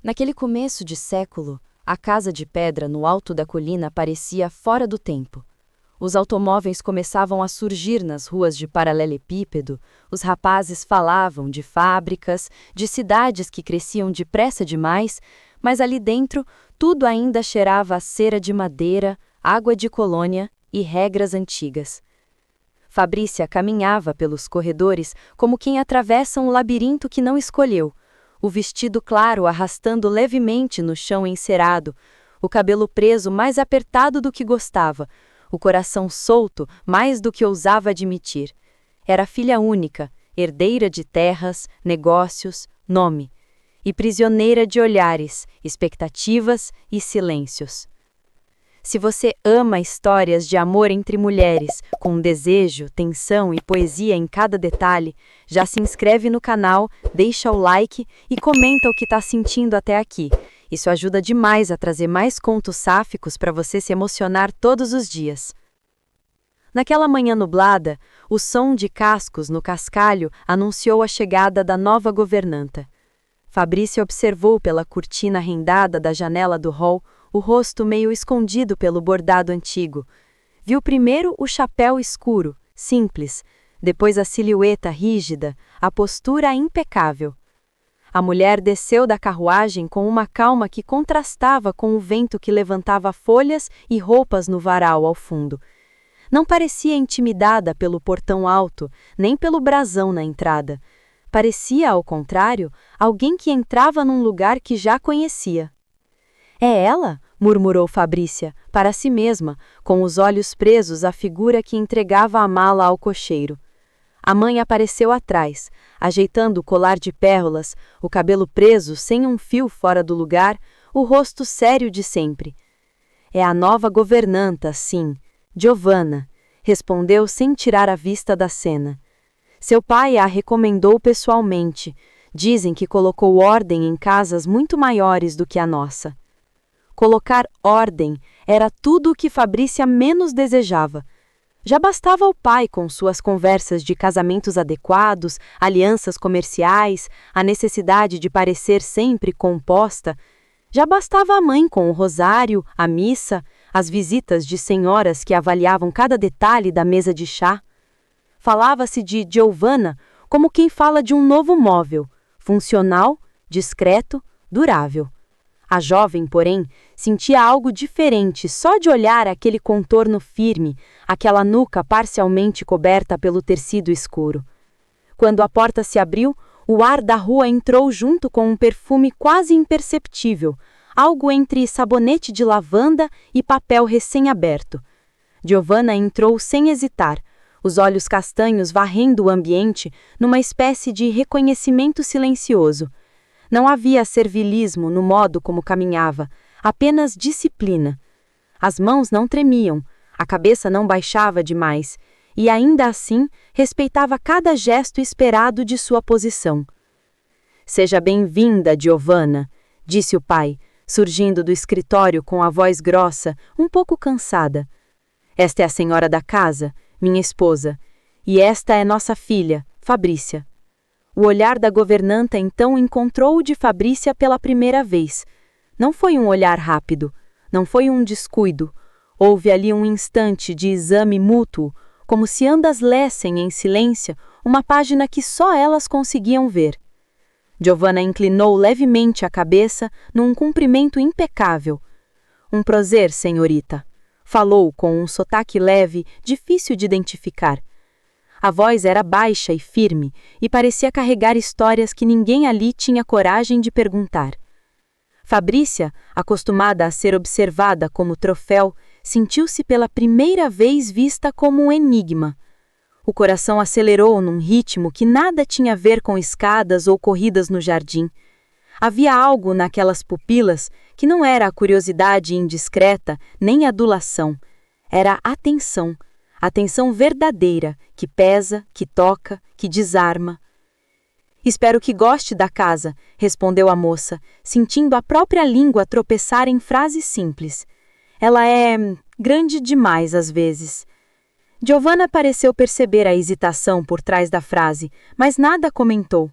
Naquele começo de século, a casa de pedra no alto da colina parecia fora do tempo. Os automóveis começavam a surgir nas ruas de paralelepípedo, os rapazes falavam de fábricas, de cidades que cresciam depressa demais, mas ali dentro tudo ainda cheirava a cera de madeira, água de colônia e regras antigas. Fabrícia caminhava pelos corredores como quem atravessa um labirinto que não escolheu, o vestido claro arrastando levemente no chão encerado, o cabelo preso mais apertado do que gostava, o coração solto mais do que ousava admitir. Era filha única, herdeira de terras, negócios, nome, e prisioneira de olhares, expectativas e silêncios. Se você ama histórias de amor entre mulheres, com desejo, tensão e poesia em cada detalhe, já se inscreve no canal, deixa o like e comenta o que está sentindo até aqui. Isso ajuda demais a trazer mais contos sáficos para você se emocionar todos os dias. Naquela manhã nublada, o som de cascos no cascalho anunciou a chegada da nova governanta. Fabrícia observou pela cortina rendada da janela do hall o rosto meio escondido pelo bordado antigo. Viu primeiro o chapéu escuro, simples, depois a silhueta rígida, a postura impecável. A mulher desceu da carruagem com uma calma que contrastava com o vento que levantava folhas e roupas no varal ao fundo. Não parecia intimidada pelo portão alto, nem pelo brasão na entrada. Parecia, ao contrário, alguém que entrava num lugar que já conhecia. «É ela?» murmurou Fabrícia, para si mesma, com os olhos presos à figura que entregava a mala ao cocheiro. A mãe apareceu atrás, ajeitando o colar de pérolas, o cabelo preso sem um fio fora do lugar, o rosto sério de sempre. «É a nova governanta, sim, Giovanna», respondeu sem tirar a vista da cena. Seu pai a recomendou pessoalmente. Dizem que colocou ordem em casas muito maiores do que a nossa. Colocar ordem era tudo o que Fabrícia menos desejava. Já bastava o pai com suas conversas de casamentos adequados, alianças comerciais, a necessidade de parecer sempre composta. Já bastava a mãe com o rosário, a missa, as visitas de senhoras que avaliavam cada detalhe da mesa de chá. Falava-se de Giovanna como quem fala de um novo móvel, funcional, discreto, durável. A jovem, porém, sentia algo diferente só de olhar aquele contorno firme, aquela nuca parcialmente coberta pelo tecido escuro. Quando a porta se abriu, o ar da rua entrou junto com um perfume quase imperceptível, algo entre sabonete de lavanda e papel recém-aberto. Giovanna entrou sem hesitar, os olhos castanhos varrendo o ambiente numa espécie de reconhecimento silencioso. Não havia servilismo no modo como caminhava, apenas disciplina. As mãos não tremiam, a cabeça não baixava demais, e ainda assim respeitava cada gesto esperado de sua posição. «Seja bem-vinda, Giovanna», disse o pai, surgindo do escritório com a voz grossa, um pouco cansada. «Esta é a senhora da casa, minha esposa, e esta é nossa filha, Fabrícia». O olhar da governanta então encontrou o de Fabrícia pela primeira vez. Não foi um olhar rápido, não foi um descuido. Houve ali um instante de exame mútuo, como se ambas lessem em silêncio uma página que só elas conseguiam ver. Giovanna inclinou levemente a cabeça num cumprimento impecável. «Um prazer, senhorita», falou com um sotaque leve, difícil de identificar. A voz era baixa e firme e parecia carregar histórias que ninguém ali tinha coragem de perguntar. Fabrícia, acostumada a ser observada como troféu, sentiu-se pela primeira vez vista como um enigma. O coração acelerou num ritmo que nada tinha a ver com escadas ou corridas no jardim. Havia algo naquelas pupilas que não era a curiosidade indiscreta nem a adulação. Era atenção. Atenção verdadeira, que pesa, que toca, que desarma. «Espero que goste da casa», respondeu a moça, sentindo a própria língua tropeçar em frases simples. «Ela é grande demais às vezes». Giovanna pareceu perceber a hesitação por trás da frase, mas nada comentou.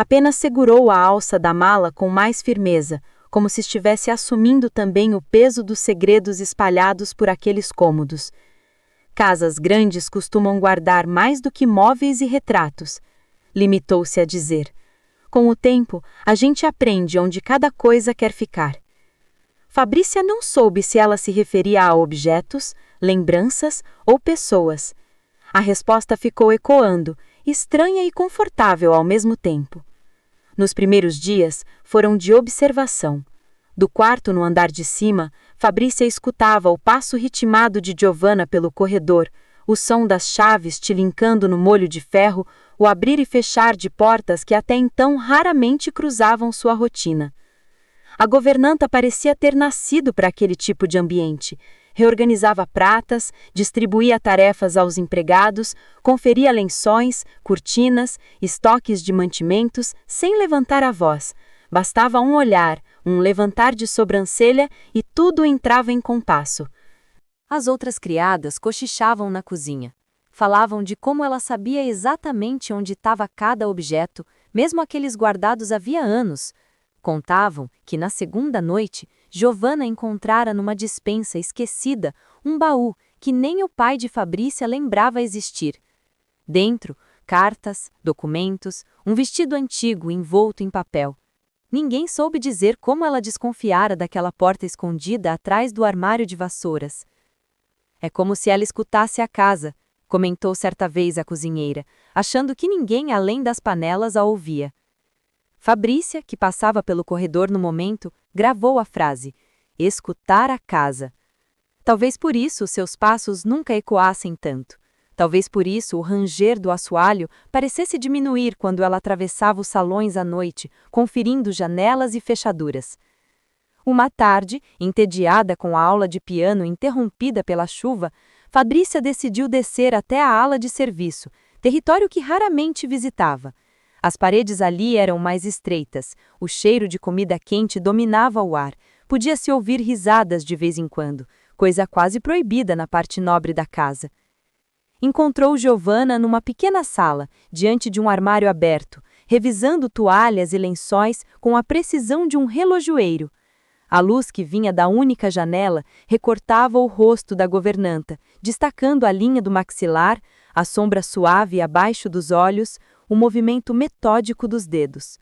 Apenas segurou a alça da mala com mais firmeza, como se estivesse assumindo também o peso dos segredos espalhados por aqueles cômodos. Casas grandes costumam guardar mais do que móveis e retratos, limitou-se a dizer. Com o tempo, a gente aprende onde cada coisa quer ficar. Fabrícia não soube se ela se referia a objetos, lembranças ou pessoas. A resposta ficou ecoando, estranha e confortável ao mesmo tempo. Nos primeiros dias, foram de observação. Do quarto no andar de cima, Fabrícia escutava o passo ritmado de Giovanna pelo corredor, o som das chaves tilincando no molho de ferro, o abrir e fechar de portas que até então raramente cruzavam sua rotina. A governanta parecia ter nascido para aquele tipo de ambiente. Reorganizava pratas, distribuía tarefas aos empregados, conferia lençóis, cortinas, estoques de mantimentos, sem levantar a voz. Bastava um olhar, um levantar de sobrancelha e tudo entrava em compasso. As outras criadas cochichavam na cozinha. Falavam de como ela sabia exatamente onde estava cada objeto, mesmo aqueles guardados havia anos. Contavam que, na segunda noite, Giovanna encontrara numa despensa esquecida um baú que nem o pai de Fabrícia lembrava existir. Dentro, cartas, documentos, um vestido antigo envolto em papel. Ninguém soube dizer como ela desconfiara daquela porta escondida atrás do armário de vassouras. É como se ela escutasse a casa, comentou certa vez a cozinheira, achando que ninguém além das panelas a ouvia. Fabrícia, que passava pelo corredor no momento, gravou a frase, escutar a casa. Talvez por isso seus passos nunca ecoassem tanto. Talvez por isso o ranger do assoalho parecesse diminuir quando ela atravessava os salões à noite, conferindo janelas e fechaduras. Uma tarde, entediada com a aula de piano interrompida pela chuva, Fabrícia decidiu descer até a ala de serviço, território que raramente visitava. As paredes ali eram mais estreitas, o cheiro de comida quente dominava o ar, podia-se ouvir risadas de vez em quando, coisa quase proibida na parte nobre da casa. Encontrou Giovanna numa pequena sala, diante de um armário aberto, revisando toalhas e lençóis com a precisão de um relojoeiro. A luz que vinha da única janela recortava o rosto da governanta, destacando a linha do maxilar, a sombra suave abaixo dos olhos, o movimento metódico dos dedos.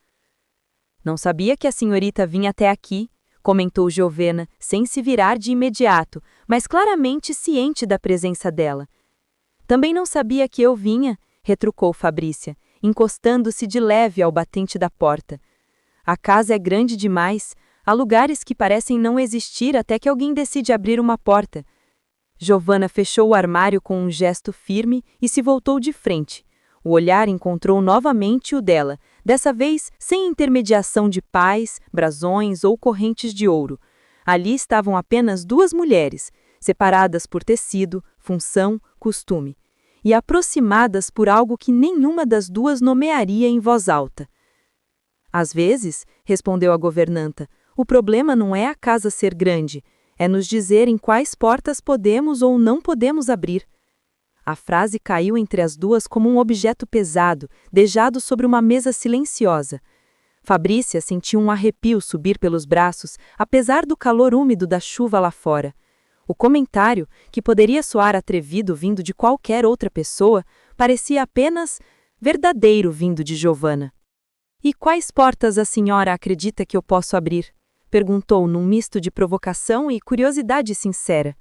Não sabia que a senhorita vinha até aqui, comentou Giovanna, sem se virar de imediato, mas claramente ciente da presença dela. Também não sabia que eu vinha, retrucou Fabrícia, encostando-se de leve ao batente da porta. A casa é grande demais, há lugares que parecem não existir até que alguém decide abrir uma porta. Giovanna fechou o armário com um gesto firme e se voltou de frente. O olhar encontrou novamente o dela, dessa vez sem intermediação de pás, brasões ou correntes de ouro. Ali estavam apenas duas mulheres, separadas por tecido, função, costume, e aproximadas por algo que nenhuma das duas nomearia em voz alta. Às vezes, respondeu a governanta, o problema não é a casa ser grande, é nos dizer em quais portas podemos ou não podemos abrir. A frase caiu entre as duas como um objeto pesado, dejado sobre uma mesa silenciosa. Fabrícia sentiu um arrepio subir pelos braços, apesar do calor úmido da chuva lá fora. O comentário, que poderia soar atrevido vindo de qualquer outra pessoa, parecia apenas verdadeiro vindo de Giovanna. E quais portas a senhora acredita que eu posso abrir? Perguntou num misto de provocação e curiosidade sincera.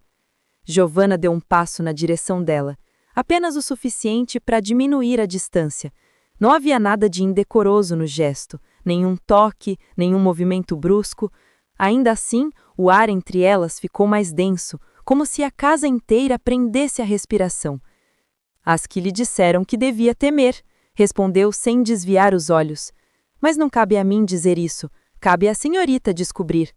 Giovanna deu um passo na direção dela. Apenas o suficiente para diminuir a distância. Não havia nada de indecoroso no gesto, nenhum toque, nenhum movimento brusco. Ainda assim, o ar entre elas ficou mais denso, como se a casa inteira prendesse a respiração. As que lhe disseram que devia temer, respondeu sem desviar os olhos. Mas não cabe a mim dizer isso, cabe à senhorita descobrir.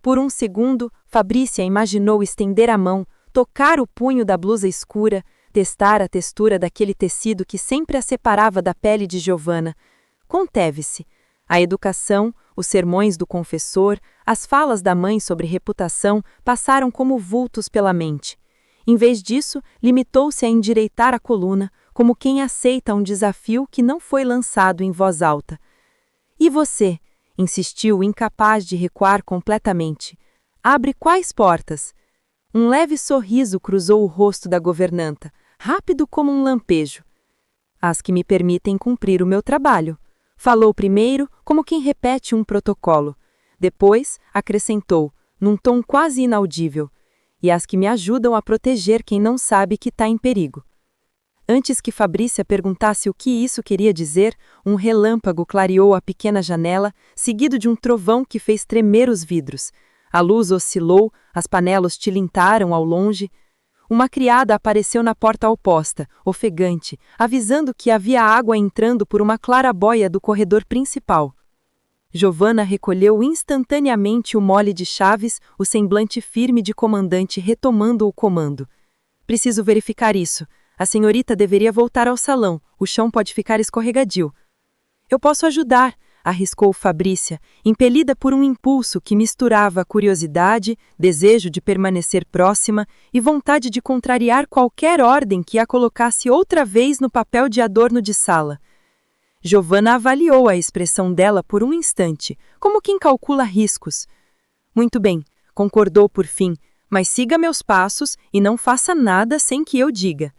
Por um segundo, Fabrícia imaginou estender a mão, tocar o punho da blusa escura, testar a textura daquele tecido que sempre a separava da pele de Giovanna. Conteve-se. A educação, os sermões do confessor, as falas da mãe sobre reputação passaram como vultos pela mente. Em vez disso, limitou-se a endireitar a coluna, como quem aceita um desafio que não foi lançado em voz alta. E você? Insistiu, incapaz de recuar completamente. Abre quais portas? Um leve sorriso cruzou o rosto da governanta, rápido como um lampejo. As que me permitem cumprir o meu trabalho. Falou primeiro, como quem repete um protocolo. Depois, acrescentou, num tom quase inaudível, e as que me ajudam a proteger quem não sabe que está em perigo. Antes que Fabrícia perguntasse o que isso queria dizer, um relâmpago clareou a pequena janela, seguido de um trovão que fez tremer os vidros. A luz oscilou, as panelas tilintaram ao longe. Uma criada apareceu na porta oposta, ofegante, avisando que havia água entrando por uma clarabóia do corredor principal. Giovanna recolheu instantaneamente o mole de chaves, o semblante firme de comandante retomando o comando. Preciso verificar isso. A senhorita deveria voltar ao salão. O chão pode ficar escorregadio. Eu posso ajudar, arriscou Fabrícia, impelida por um impulso que misturava curiosidade, desejo de permanecer próxima e vontade de contrariar qualquer ordem que a colocasse outra vez no papel de adorno de sala. Giovanna avaliou a expressão dela por um instante, como quem calcula riscos. Muito bem, concordou por fim, mas siga meus passos e não faça nada sem que eu diga.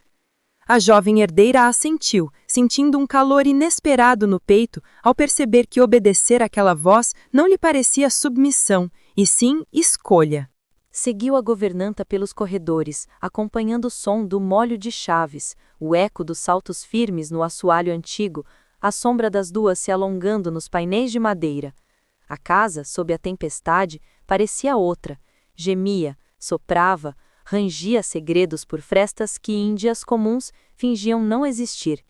A jovem herdeira assentiu, sentindo um calor inesperado no peito ao perceber que obedecer àquela voz não lhe parecia submissão, e sim escolha. Seguiu a governanta pelos corredores, acompanhando o som do molho de chaves, o eco dos saltos firmes no assoalho antigo, a sombra das duas se alongando nos painéis de madeira. A casa, sob a tempestade, parecia outra. Gemia, soprava, rangia segredos por frestas que em dias comuns fingiam não existir.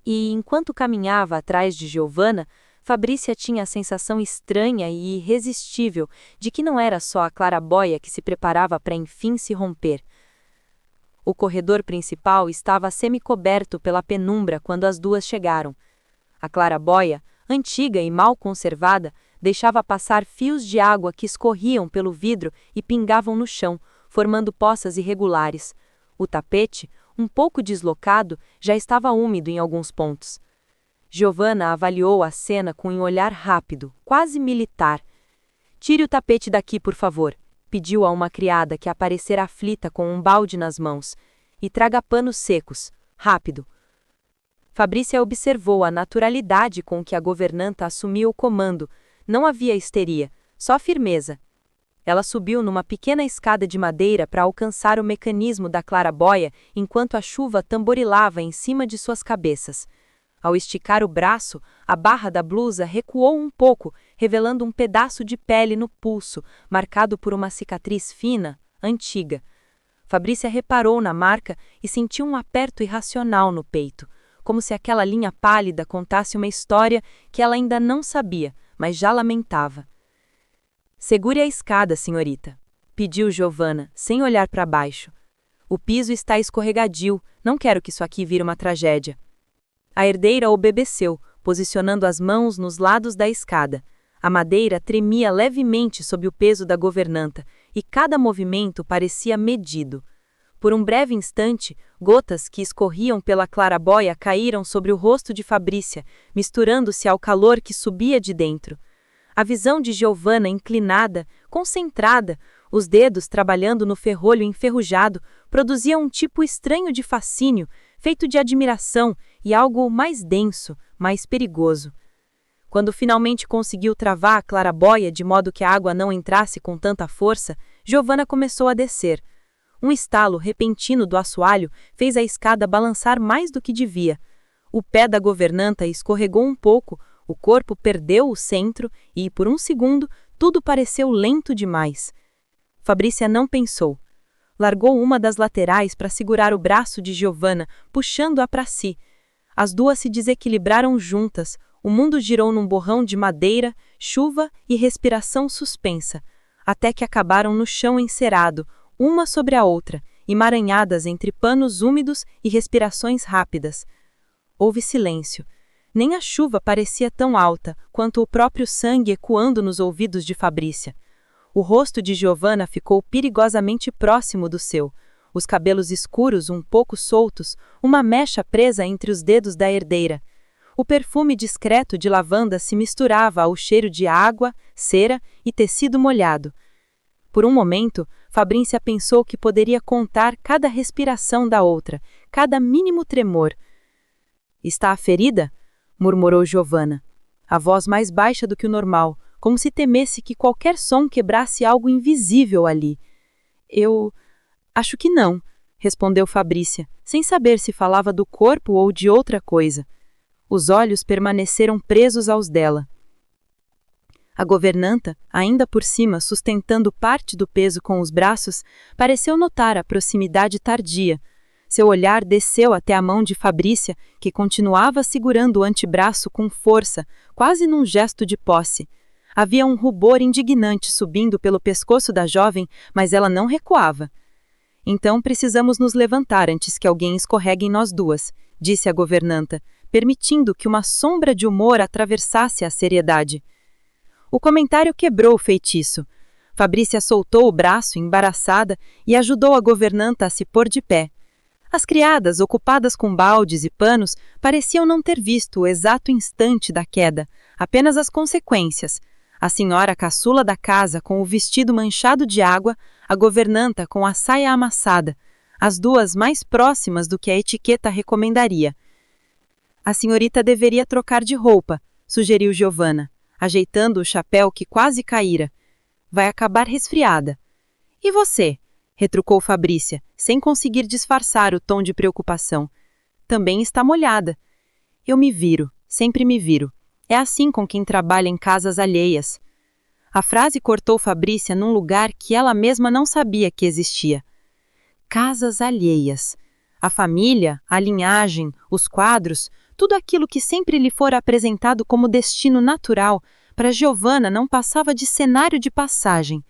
E, enquanto caminhava atrás de Giovanna, Fabrícia tinha a sensação estranha e irresistível de que não era só a clarabóia que se preparava para enfim se romper. O corredor principal estava semicoberto pela penumbra quando as duas chegaram. A clarabóia, antiga e mal conservada, deixava passar fios de água que escorriam pelo vidro e pingavam no chão, formando poças irregulares. O tapete, um pouco deslocado, já estava úmido em alguns pontos. Giovanna avaliou a cena com um olhar rápido, quase militar. "Tire o tapete daqui, por favor", pediu a uma criada que aparecera aflita com um balde nas mãos. "E traga panos secos. Rápido." Fabrícia observou a naturalidade com que a governanta assumiu o comando. Não havia histeria, só firmeza. Ela subiu numa pequena escada de madeira para alcançar o mecanismo da clarabóia enquanto a chuva tamborilava em cima de suas cabeças. Ao esticar o braço, a barra da blusa recuou um pouco, revelando um pedaço de pele no pulso, marcado por uma cicatriz fina, antiga. Fabrícia reparou na marca e sentiu um aperto irracional no peito, como se aquela linha pálida contasse uma história que ela ainda não sabia, mas já lamentava. "Segure a escada, senhorita", pediu Giovanna, sem olhar para baixo. "O piso está escorregadio, não quero que isso aqui vire uma tragédia." A herdeira obedeceu, posicionando as mãos nos lados da escada. A madeira tremia levemente sob o peso da governanta, e cada movimento parecia medido. Por um breve instante, gotas que escorriam pela clarabóia caíram sobre o rosto de Fabrícia, misturando-se ao calor que subia de dentro. A visão de Giovanna inclinada, concentrada, os dedos trabalhando no ferrolho enferrujado, produzia um tipo estranho de fascínio, feito de admiração e algo mais denso, mais perigoso. Quando finalmente conseguiu travar a clarabóia de modo que a água não entrasse com tanta força, Giovanna começou a descer. Um estalo repentino do assoalho fez a escada balançar mais do que devia. O pé da governanta escorregou um pouco, o corpo perdeu o centro e, por um segundo, tudo pareceu lento demais. Fabrícia não pensou. Largou uma das laterais para segurar o braço de Giovanna, puxando-a para si. As duas se desequilibraram juntas, o mundo girou num borrão de madeira, chuva e respiração suspensa, até que acabaram no chão encerado, uma sobre a outra, emaranhadas entre panos úmidos e respirações rápidas. Houve silêncio. Nem a chuva parecia tão alta quanto o próprio sangue ecoando nos ouvidos de Fabrícia. O rosto de Giovanna ficou perigosamente próximo do seu, os cabelos escuros um pouco soltos, uma mecha presa entre os dedos da herdeira. O perfume discreto de lavanda se misturava ao cheiro de água, cera e tecido molhado. Por um momento, Fabrícia pensou que poderia contar cada respiração da outra, cada mínimo tremor. "Está ferida?" murmurou Giovanna, a voz mais baixa do que o normal, como se temesse que qualquer som quebrasse algo invisível ali. "Eu acho que não", respondeu Fabrícia, sem saber se falava do corpo ou de outra coisa. Os olhos permaneceram presos aos dela. A governanta, ainda por cima sustentando parte do peso com os braços, pareceu notar a proximidade tardia. Seu olhar desceu até a mão de Fabrícia, que continuava segurando o antebraço com força, quase num gesto de posse. Havia um rubor indignante subindo pelo pescoço da jovem, mas ela não recuava. "Então precisamos nos levantar antes que alguém escorregue em nós duas", disse a governanta, permitindo que uma sombra de humor atravessasse a seriedade. O comentário quebrou o feitiço. Fabrícia soltou o braço, embaraçada, e ajudou a governanta a se pôr de pé. As criadas, ocupadas com baldes e panos, pareciam não ter visto o exato instante da queda, apenas as consequências. A senhora caçula da casa com o vestido manchado de água, a governanta com a saia amassada, as duas mais próximas do que a etiqueta recomendaria. "A senhorita deveria trocar de roupa", sugeriu Giovanna, ajeitando o chapéu que quase caíra. "Vai acabar resfriada." "E você?", retrucou Fabrícia, sem conseguir disfarçar o tom de preocupação. "Também está molhada." "Eu me viro, sempre me viro. É assim com quem trabalha em casas alheias." A frase cortou Fabrícia num lugar que ela mesma não sabia que existia. Casas alheias. A família, a linhagem, os quadros, tudo aquilo que sempre lhe fora apresentado como destino natural, para Giovanna não passava de cenário de passagem.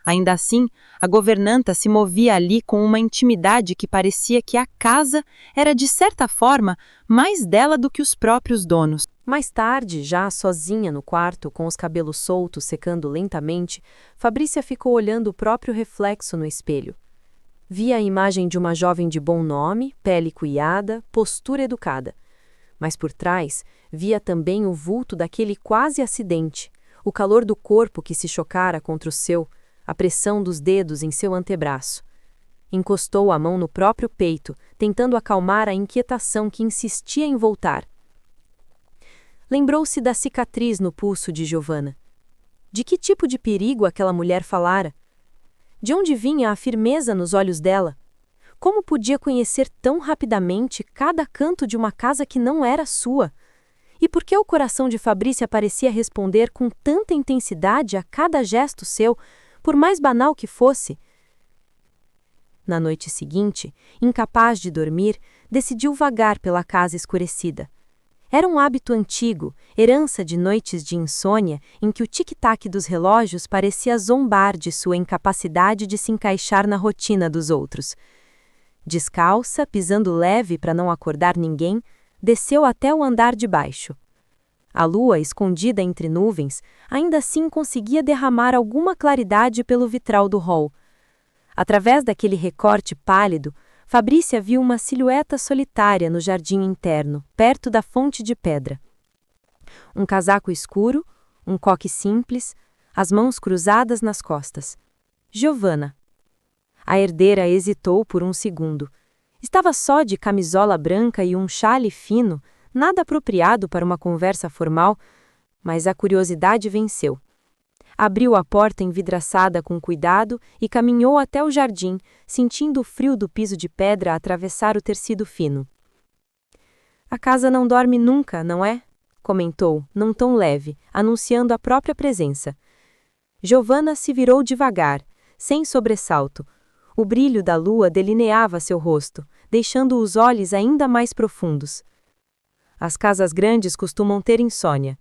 Ainda assim, a governanta se movia ali com uma intimidade que parecia que a casa era, de certa forma, mais dela do que os próprios donos. Mais tarde, já sozinha no quarto, com os cabelos soltos secando lentamente, Fabrícia ficou olhando o próprio reflexo no espelho. Via a imagem de uma jovem de bom nome, pele cuiada, postura educada. Mas por trás, via também o vulto daquele quase acidente, o calor do corpo que se chocara contra o seu, a pressão dos dedos em seu antebraço. Encostou a mão no próprio peito, tentando acalmar a inquietação que insistia em voltar. Lembrou-se da cicatriz no pulso de Giovanna. De que tipo de perigo aquela mulher falara? De onde vinha a firmeza nos olhos dela? Como podia conhecer tão rapidamente cada canto de uma casa que não era sua? E por que o coração de Fabrícia parecia responder com tanta intensidade a cada gesto seu, por mais banal que fosse? Na noite seguinte, incapaz de dormir, decidiu vagar pela casa escurecida. Era um hábito antigo, herança de noites de insônia, em que o tic-tac dos relógios parecia zombar de sua incapacidade de se encaixar na rotina dos outros. Descalça, pisando leve para não acordar ninguém, desceu até o andar de baixo. A lua, escondida entre nuvens, ainda assim conseguia derramar alguma claridade pelo vitral do hall. Através daquele recorte pálido, Fabrícia viu uma silhueta solitária no jardim interno, perto da fonte de pedra. Um casaco escuro, um coque simples, as mãos cruzadas nas costas. Giovanna. A herdeira hesitou por um segundo. Estava só de camisola branca e um chale fino, nada apropriado para uma conversa formal, mas a curiosidade venceu. Abriu a porta envidraçada com cuidado e caminhou até o jardim, sentindo o frio do piso de pedra atravessar o tecido fino. "A casa não dorme nunca, não é?", comentou, num tom leve, anunciando a própria presença. Giovanna se virou devagar, sem sobressalto. O brilho da lua delineava seu rosto, deixando os olhos ainda mais profundos. As casas grandes costumam ter insônia.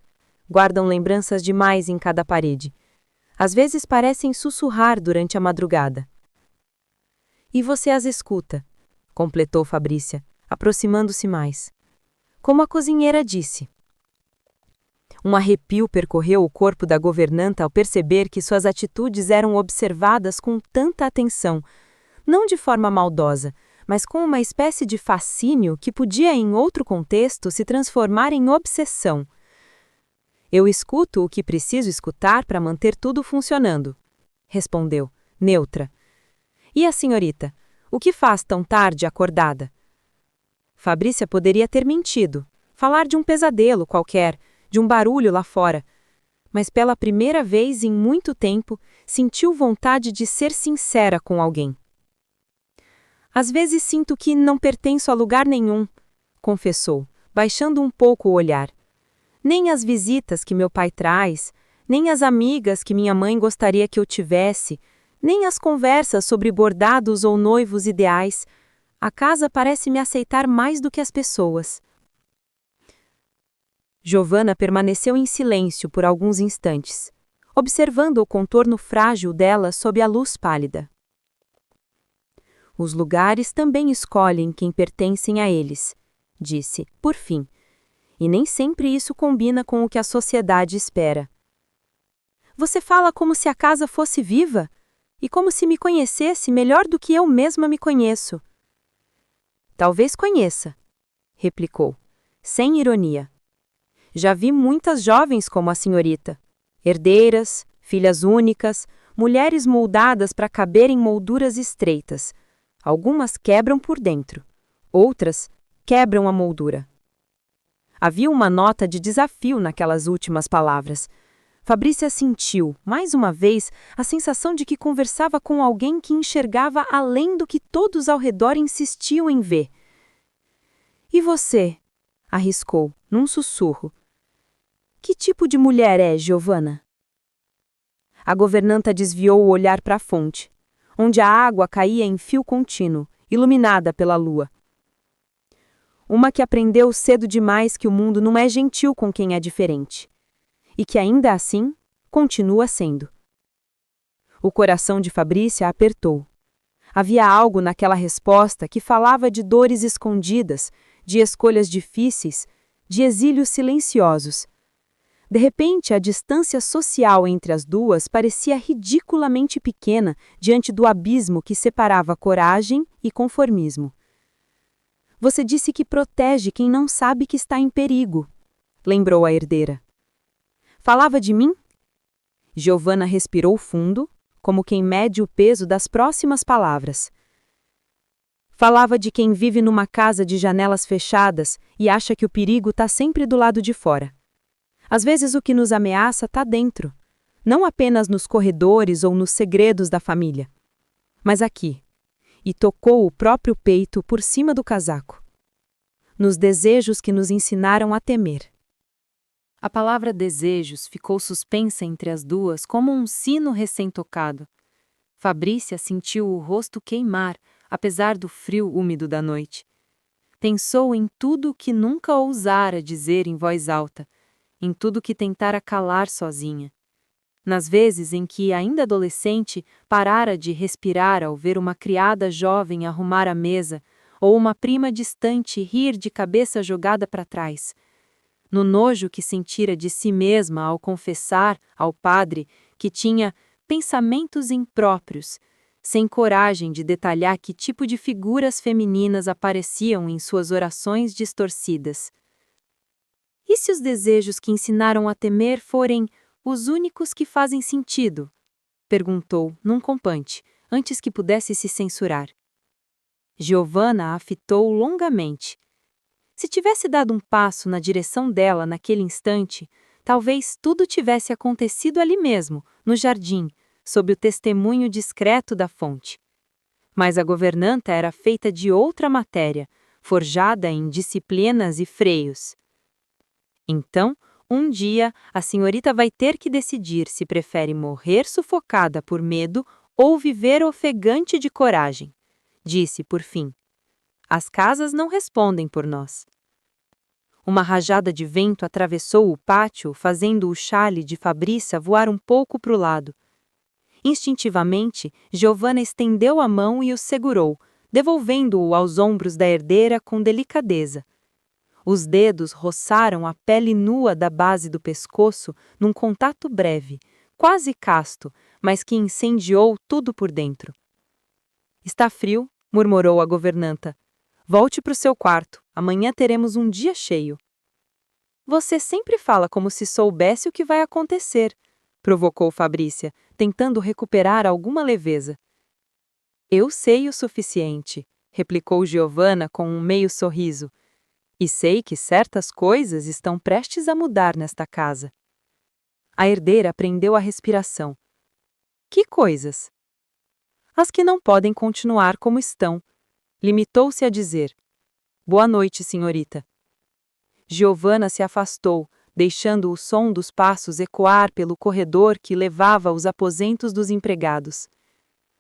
Guardam lembranças demais em cada parede. Às vezes parecem sussurrar durante a madrugada. "E você as escuta", completou Fabrícia, aproximando-se mais. "Como a cozinheira disse." Um arrepio percorreu o corpo da governanta ao perceber que suas atitudes eram observadas com tanta atenção, não de forma maldosa, mas com uma espécie de fascínio que podia, em outro contexto, se transformar em obsessão. Eu escuto o que preciso escutar para manter tudo funcionando, respondeu, neutra. E a senhorita? O que faz tão tarde acordada? Fabrícia poderia ter mentido, falar de um pesadelo qualquer, de um barulho lá fora, mas pela primeira vez em muito tempo sentiu vontade de ser sincera com alguém. Às vezes sinto que não pertenço a lugar nenhum, confessou, baixando um pouco o olhar. Nem as visitas que meu pai traz, nem as amigas que minha mãe gostaria que eu tivesse, nem as conversas sobre bordados ou noivos ideais. A casa parece me aceitar mais do que as pessoas. Giovanna permaneceu em silêncio por alguns instantes, observando o contorno frágil dela sob a luz pálida. Os lugares também escolhem quem pertencem a eles, disse, por fim. E nem sempre isso combina com o que a sociedade espera. Você fala como se a casa fosse viva e como se me conhecesse melhor do que eu mesma me conheço. Talvez conheça, replicou, sem ironia. Já vi muitas jovens como a senhorita, herdeiras, filhas únicas, mulheres moldadas para caber em molduras estreitas. Algumas quebram por dentro, outras quebram a moldura. Havia uma nota de desafio naquelas últimas palavras. Fabrícia sentiu, mais uma vez, a sensação de que conversava com alguém que enxergava além do que todos ao redor insistiam em ver. E você? Arriscou, num sussurro. Que tipo de mulher é, Giovanna? A governanta desviou o olhar para a fonte, onde a água caía em fio contínuo, iluminada pela lua. Uma que aprendeu cedo demais que o mundo não é gentil com quem é diferente. E que ainda assim, continua sendo. O coração de Fabrícia apertou. Havia algo naquela resposta que falava de dores escondidas, de escolhas difíceis, de exílios silenciosos. De repente, a distância social entre as duas parecia ridiculamente pequena diante do abismo que separava coragem e conformismo. Você disse que protege quem não sabe que está em perigo, lembrou a herdeira. Falava de mim? Giovanna respirou fundo, como quem mede o peso das próximas palavras. Falava de quem vive numa casa de janelas fechadas e acha que o perigo está sempre do lado de fora. Às vezes o que nos ameaça está dentro, não apenas nos corredores ou nos segredos da família, mas aqui. E tocou o próprio peito por cima do casaco. Nos desejos que nos ensinaram a temer. A palavra desejos ficou suspensa entre as duas como um sino recém-tocado. Fabrícia sentiu o rosto queimar, apesar do frio úmido da noite. Pensou em tudo o que nunca ousara dizer em voz alta, em tudo que tentara calar sozinha. Nas vezes em que, ainda adolescente, parara de respirar ao ver uma criada jovem arrumar a mesa, ou uma prima distante rir de cabeça jogada para trás. No nojo que sentira de si mesma ao confessar ao padre que tinha pensamentos impróprios, sem coragem de detalhar que tipo de figuras femininas apareciam em suas orações distorcidas. E se os desejos que ensinaram a temer forem os únicos que fazem sentido? Perguntou, num compante, antes que pudesse se censurar. Giovanna a fitou longamente. Se tivesse dado um passo na direção dela naquele instante, talvez tudo tivesse acontecido ali mesmo, no jardim, sob o testemunho discreto da fonte. Mas a governanta era feita de outra matéria, forjada em disciplinas e freios. Então, um dia, a senhorita vai ter que decidir se prefere morrer sufocada por medo ou viver ofegante de coragem, disse por fim. As casas não respondem por nós. Uma rajada de vento atravessou o pátio, fazendo o chale de Fabrícia voar um pouco para o lado. Instintivamente, Giovanna estendeu a mão e o segurou, devolvendo-o aos ombros da herdeira com delicadeza. Os dedos roçaram a pele nua da base do pescoço num contato breve, quase casto, mas que incendiou tudo por dentro. Está frio? murmurou a governanta. Volte para o seu quarto, amanhã teremos um dia cheio. Você sempre fala como se soubesse o que vai acontecer, provocou Fabrícia, tentando recuperar alguma leveza. Eu sei o suficiente, replicou Giovanna com um meio sorriso. E sei que certas coisas estão prestes a mudar nesta casa. A herdeira prendeu a respiração. Que coisas? As que não podem continuar como estão. Limitou-se a dizer: Boa noite, senhorita. Giovanna se afastou, deixando o som dos passos ecoar pelo corredor que levava aos aposentos dos empregados.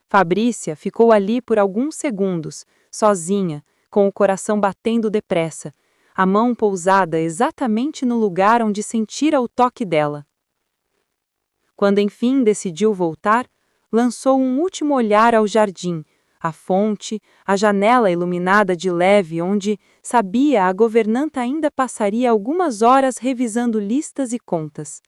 Fabrícia ficou ali por alguns segundos, sozinha, com o coração batendo depressa, a mão pousada exatamente no lugar onde sentira o toque dela. Quando enfim decidiu voltar, lançou um último olhar ao jardim, à fonte, à janela iluminada de leve onde, sabia, a governanta ainda passaria algumas horas revisando listas e contas.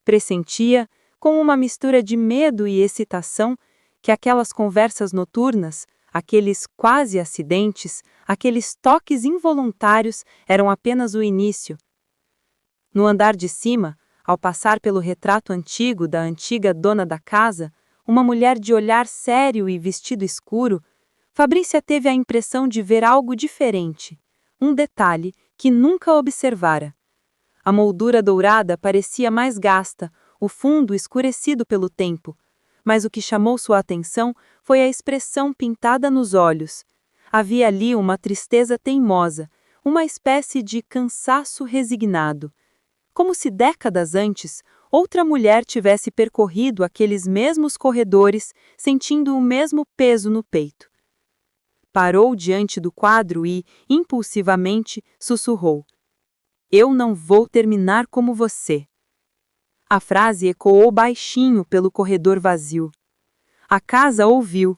Pressentia, com uma mistura de medo e excitação, que aquelas conversas noturnas, aqueles quase acidentes, aqueles toques involuntários eram apenas o início. No andar de cima, ao passar pelo retrato antigo da antiga dona da casa, uma mulher de olhar sério e vestido escuro, Fabrícia teve a impressão de ver algo diferente, um detalhe que nunca observara. A moldura dourada parecia mais gasta, o fundo escurecido pelo tempo, mas o que chamou sua atenção foi a expressão pintada nos olhos. Havia ali uma tristeza teimosa, uma espécie de cansaço resignado. Como se décadas antes, outra mulher tivesse percorrido aqueles mesmos corredores, sentindo o mesmo peso no peito. Parou diante do quadro e, impulsivamente, sussurrou: Eu não vou terminar como você. A frase ecoou baixinho pelo corredor vazio. A casa ouviu,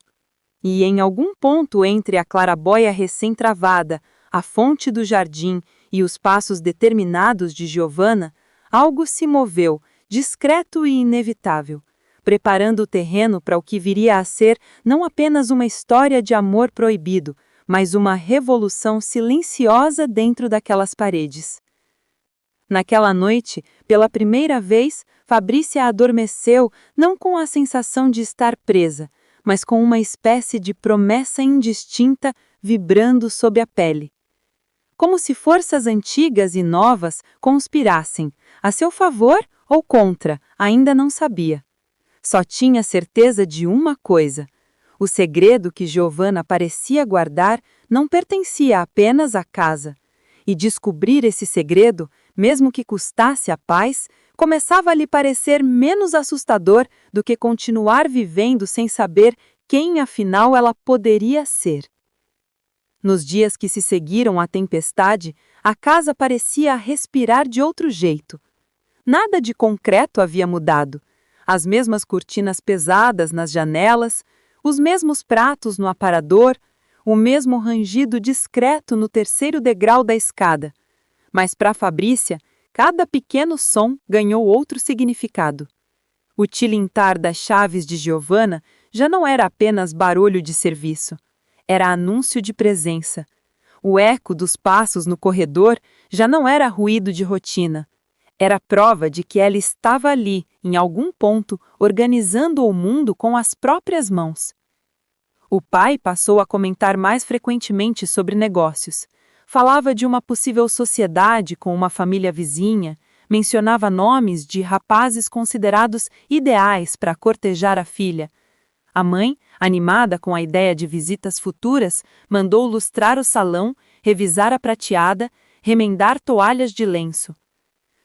e em algum ponto entre a claraboia recém-travada, a fonte do jardim e os passos determinados de Giovanna, algo se moveu, discreto e inevitável, preparando o terreno para o que viria a ser não apenas uma história de amor proibido, mas uma revolução silenciosa dentro daquelas paredes. Naquela noite, pela primeira vez, Fabrícia adormeceu não com a sensação de estar presa, mas com uma espécie de promessa indistinta vibrando sob a pele. Como se forças antigas e novas conspirassem, a seu favor ou contra, ainda não sabia. Só tinha certeza de uma coisa: o segredo que Giovanna parecia guardar não pertencia apenas à casa. E descobrir esse segredo, mesmo que custasse a paz, começava a lhe parecer menos assustador do que continuar vivendo sem saber quem afinal ela poderia ser. Nos dias que se seguiram à tempestade, a casa parecia respirar de outro jeito. Nada de concreto havia mudado. As mesmas cortinas pesadas nas janelas, os mesmos pratos no aparador, o mesmo rangido discreto no terceiro degrau da escada. Mas para Fabrícia, cada pequeno som ganhou outro significado. O tilintar das chaves de Giovanna já não era apenas barulho de serviço. Era anúncio de presença. O eco dos passos no corredor já não era ruído de rotina. Era prova de que ela estava ali, em algum ponto, organizando o mundo com as próprias mãos. O pai passou a comentar mais frequentemente sobre negócios. Falava de uma possível sociedade com uma família vizinha, mencionava nomes de rapazes considerados ideais para cortejar a filha. A mãe, animada com a ideia de visitas futuras, mandou lustrar o salão, revisar a prateada, remendar toalhas de lenço.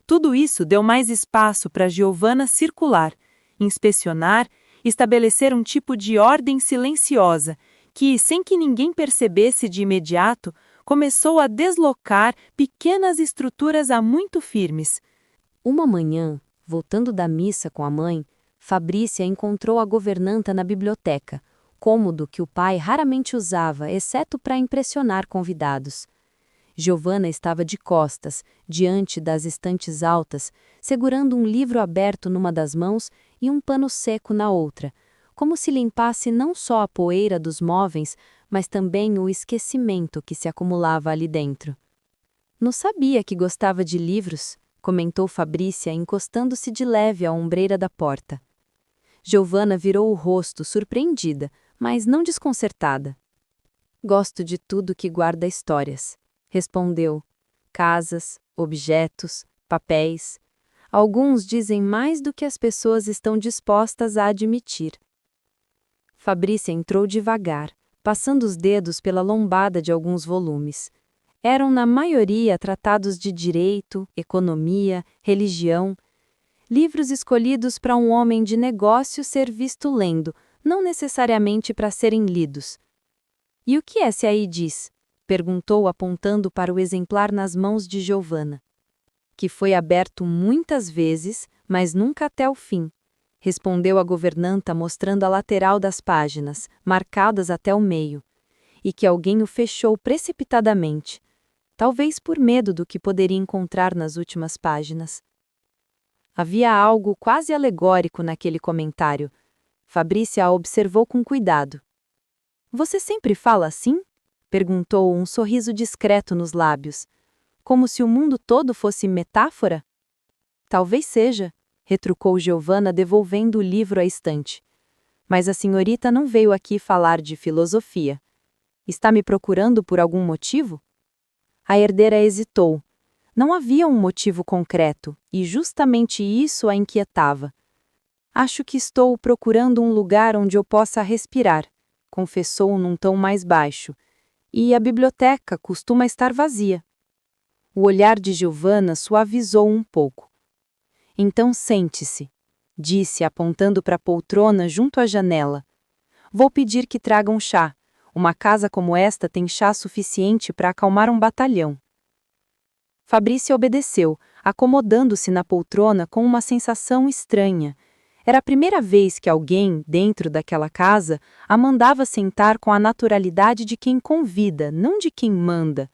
Tudo isso deu mais espaço para Giovanna circular, inspecionar, estabelecer um tipo de ordem silenciosa que, sem que ninguém percebesse de imediato, começou a deslocar pequenas estruturas há muito firmes. Uma manhã, voltando da missa com a mãe, Fabrícia encontrou a governanta na biblioteca, cômodo que o pai raramente usava, exceto para impressionar convidados. Giovanna estava de costas, diante das estantes altas, segurando um livro aberto numa das mãos e um pano seco na outra, como se limpasse não só a poeira dos móveis, mas também o esquecimento que se acumulava ali dentro. Não sabia que gostava de livros, comentou Fabrícia, encostando-se de leve à ombreira da porta. Giovanna virou o rosto, surpreendida, mas não desconcertada. Gosto de tudo que guarda histórias, respondeu. Casas, objetos, papéis. Alguns dizem mais do que as pessoas estão dispostas a admitir. Fabrícia entrou devagar, passando os dedos pela lombada de alguns volumes. Eram, na maioria, tratados de direito, economia, religião. Livros escolhidos para um homem de negócio ser visto lendo, não necessariamente para serem lidos. E o que esse aí diz? Perguntou, apontando para o exemplar nas mãos de Giovanna. Que foi aberto muitas vezes, mas nunca até o fim, respondeu a governanta, mostrando a lateral das páginas, marcadas até o meio, e que alguém o fechou precipitadamente, talvez por medo do que poderia encontrar nas últimas páginas. Havia algo quase alegórico naquele comentário. Fabrícia a observou com cuidado. Você sempre fala assim? Perguntou, um sorriso discreto nos lábios. Como se o mundo todo fosse metáfora? Talvez seja, retrucou Giovanna, devolvendo o livro à estante. Mas a senhorita não veio aqui falar de filosofia. Está me procurando por algum motivo? A herdeira hesitou. Não havia um motivo concreto, e justamente isso a inquietava. Acho que estou procurando um lugar onde eu possa respirar, confessou num tom mais baixo, e a biblioteca costuma estar vazia. O olhar de Giovanna suavizou um pouco. Então sente-se, disse, apontando para a poltrona junto à janela. Vou pedir que tragam chá. Uma casa como esta tem chá suficiente para acalmar um batalhão. Fabrícia obedeceu, acomodando-se na poltrona com uma sensação estranha. Era a primeira vez que alguém, dentro daquela casa, a mandava sentar com a naturalidade de quem convida, não de quem manda.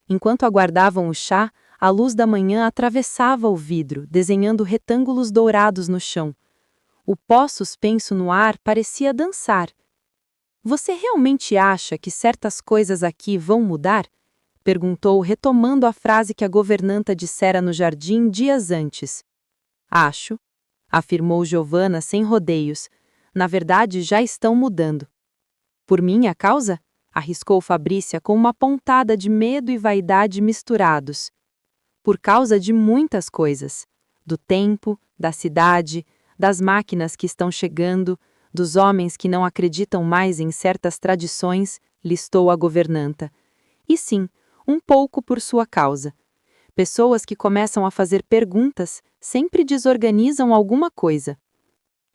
Enquanto aguardavam o chá, a luz da manhã atravessava o vidro, desenhando retângulos dourados no chão. O pó suspenso no ar parecia dançar. Você realmente acha que certas coisas aqui vão mudar? Perguntou, retomando a frase que a governanta dissera no jardim dias antes. Acho, afirmou Giovanna sem rodeios. Na verdade, já estão mudando. Por minha causa? Arriscou Fabrícia com uma pontada de medo e vaidade misturados. Por causa de muitas coisas. Do tempo, da cidade, das máquinas que estão chegando, dos homens que não acreditam mais em certas tradições, listou a governanta. E sim, um pouco por sua causa. Pessoas que começam a fazer perguntas sempre desorganizam alguma coisa.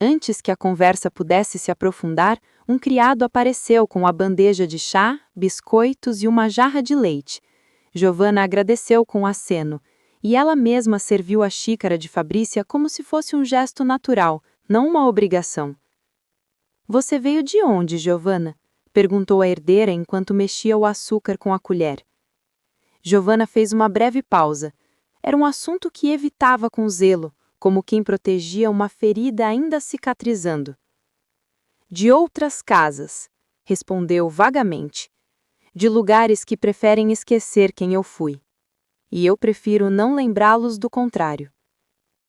Antes que a conversa pudesse se aprofundar, um criado apareceu com a bandeja de chá, biscoitos e uma jarra de leite. Giovanna agradeceu com aceno, e ela mesma serviu a xícara de Fabrícia como se fosse um gesto natural, não uma obrigação. Você veio de onde, Giovanna? Perguntou a herdeira enquanto mexia o açúcar com a colher. Giovanna fez uma breve pausa. Era um assunto que evitava com zelo, como quem protegia uma ferida ainda cicatrizando. De outras casas, respondeu vagamente. De lugares que preferem esquecer quem eu fui. E eu prefiro não lembrá-los do contrário.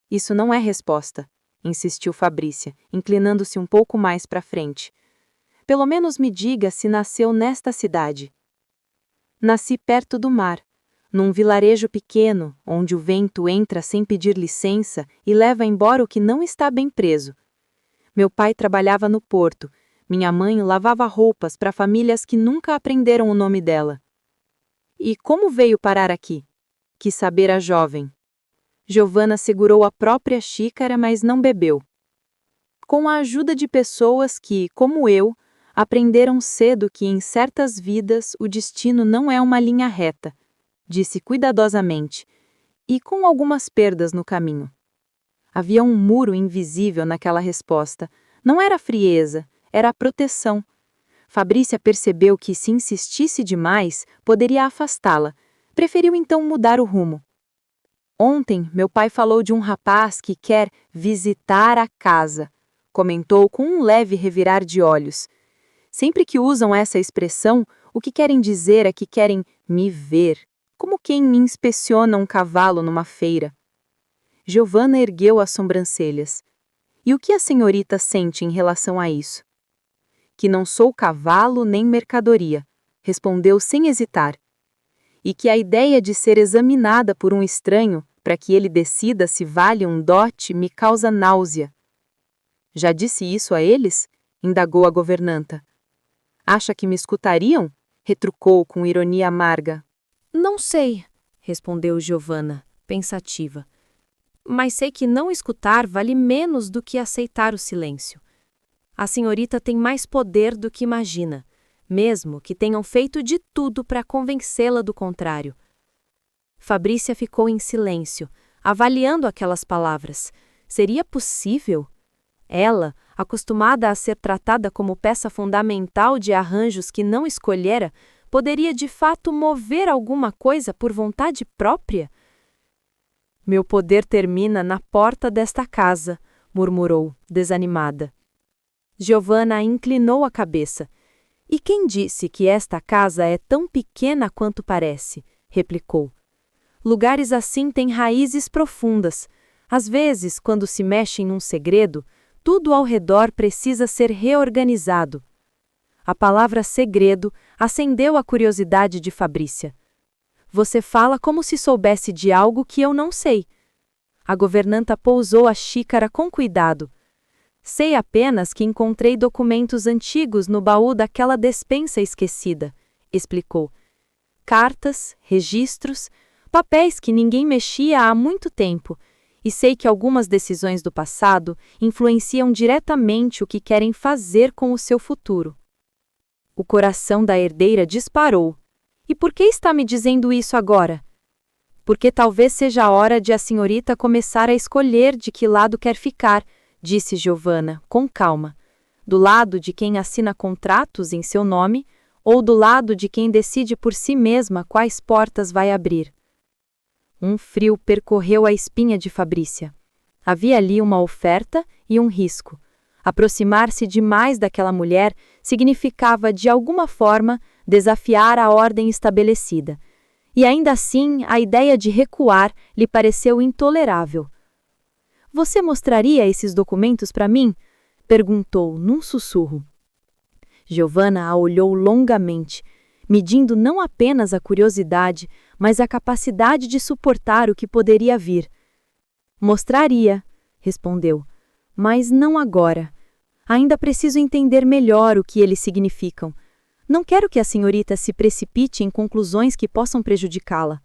Isso não é resposta, insistiu Fabrícia, inclinando-se um pouco mais para frente. Pelo menos me diga se nasceu nesta cidade. Nasci perto do mar, num vilarejo pequeno, onde o vento entra sem pedir licença e leva embora o que não está bem preso. Meu pai trabalhava no porto, minha mãe lavava roupas para famílias que nunca aprenderam o nome dela. E como veio parar aqui? Quis saber a jovem. Giovanna segurou a própria xícara, mas não bebeu. Com a ajuda de pessoas que, como eu, aprenderam cedo que em certas vidas o destino não é uma linha reta, disse cuidadosamente, e com algumas perdas no caminho. Havia um muro invisível naquela resposta. Não era frieza, era proteção. Fabrícia percebeu que, se insistisse demais, poderia afastá-la. Preferiu então mudar o rumo. Ontem, meu pai falou de um rapaz que quer visitar a casa, comentou com um leve revirar de olhos. Sempre que usam essa expressão, o que querem dizer é que querem me ver, como quem me inspeciona um cavalo numa feira. Giovanna ergueu as sobrancelhas. E o que a senhorita sente em relação a isso? Que não sou cavalo nem mercadoria, respondeu sem hesitar. E que a ideia de ser examinada por um estranho para que ele decida se vale um dote me causa náusea. Já disse isso a eles? Indagou a governanta. Acha que me escutariam? Retrucou com ironia amarga. Não sei, respondeu Giovanna, pensativa. Mas sei que não escutar vale menos do que aceitar o silêncio. A senhorita tem mais poder do que imagina, mesmo que tenham feito de tudo para convencê-la do contrário. Fabrícia ficou em silêncio, avaliando aquelas palavras. Seria possível? Ela, acostumada a ser tratada como peça fundamental de arranjos que não escolhera, poderia de fato mover alguma coisa por vontade própria? Meu poder termina na porta desta casa, murmurou, desanimada. Giovanna inclinou a cabeça. E quem disse que esta casa é tão pequena quanto parece? Replicou. Lugares assim têm raízes profundas. Às vezes, quando se mexe num segredo, tudo ao redor precisa ser reorganizado. A palavra segredo acendeu a curiosidade de Fabrícia. Você fala como se soubesse de algo que eu não sei. A governanta pousou a xícara com cuidado. Sei apenas que encontrei documentos antigos no baú daquela despensa esquecida, explicou. Cartas, registros, papéis que ninguém mexia há muito tempo, e sei que algumas decisões do passado influenciam diretamente o que querem fazer com o seu futuro. O coração da herdeira disparou. E por que está me dizendo isso agora? Porque talvez seja a hora de a senhorita começar a escolher de que lado quer ficar, disse Giovanna, com calma. Do lado de quem assina contratos em seu nome, ou do lado de quem decide por si mesma quais portas vai abrir. Um frio percorreu a espinha de Fabrícia. Havia ali uma oferta e um risco. Aproximar-se demais daquela mulher significava, de alguma forma, desafiar a ordem estabelecida. E ainda assim, a ideia de recuar lhe pareceu intolerável. Você mostraria esses documentos para mim? Perguntou, num sussurro. Giovanna a olhou longamente, medindo não apenas a curiosidade, mas a capacidade de suportar o que poderia vir. Mostraria, respondeu, mas não agora. Ainda preciso entender melhor o que eles significam. Não quero que a senhorita se precipite em conclusões que possam prejudicá-la.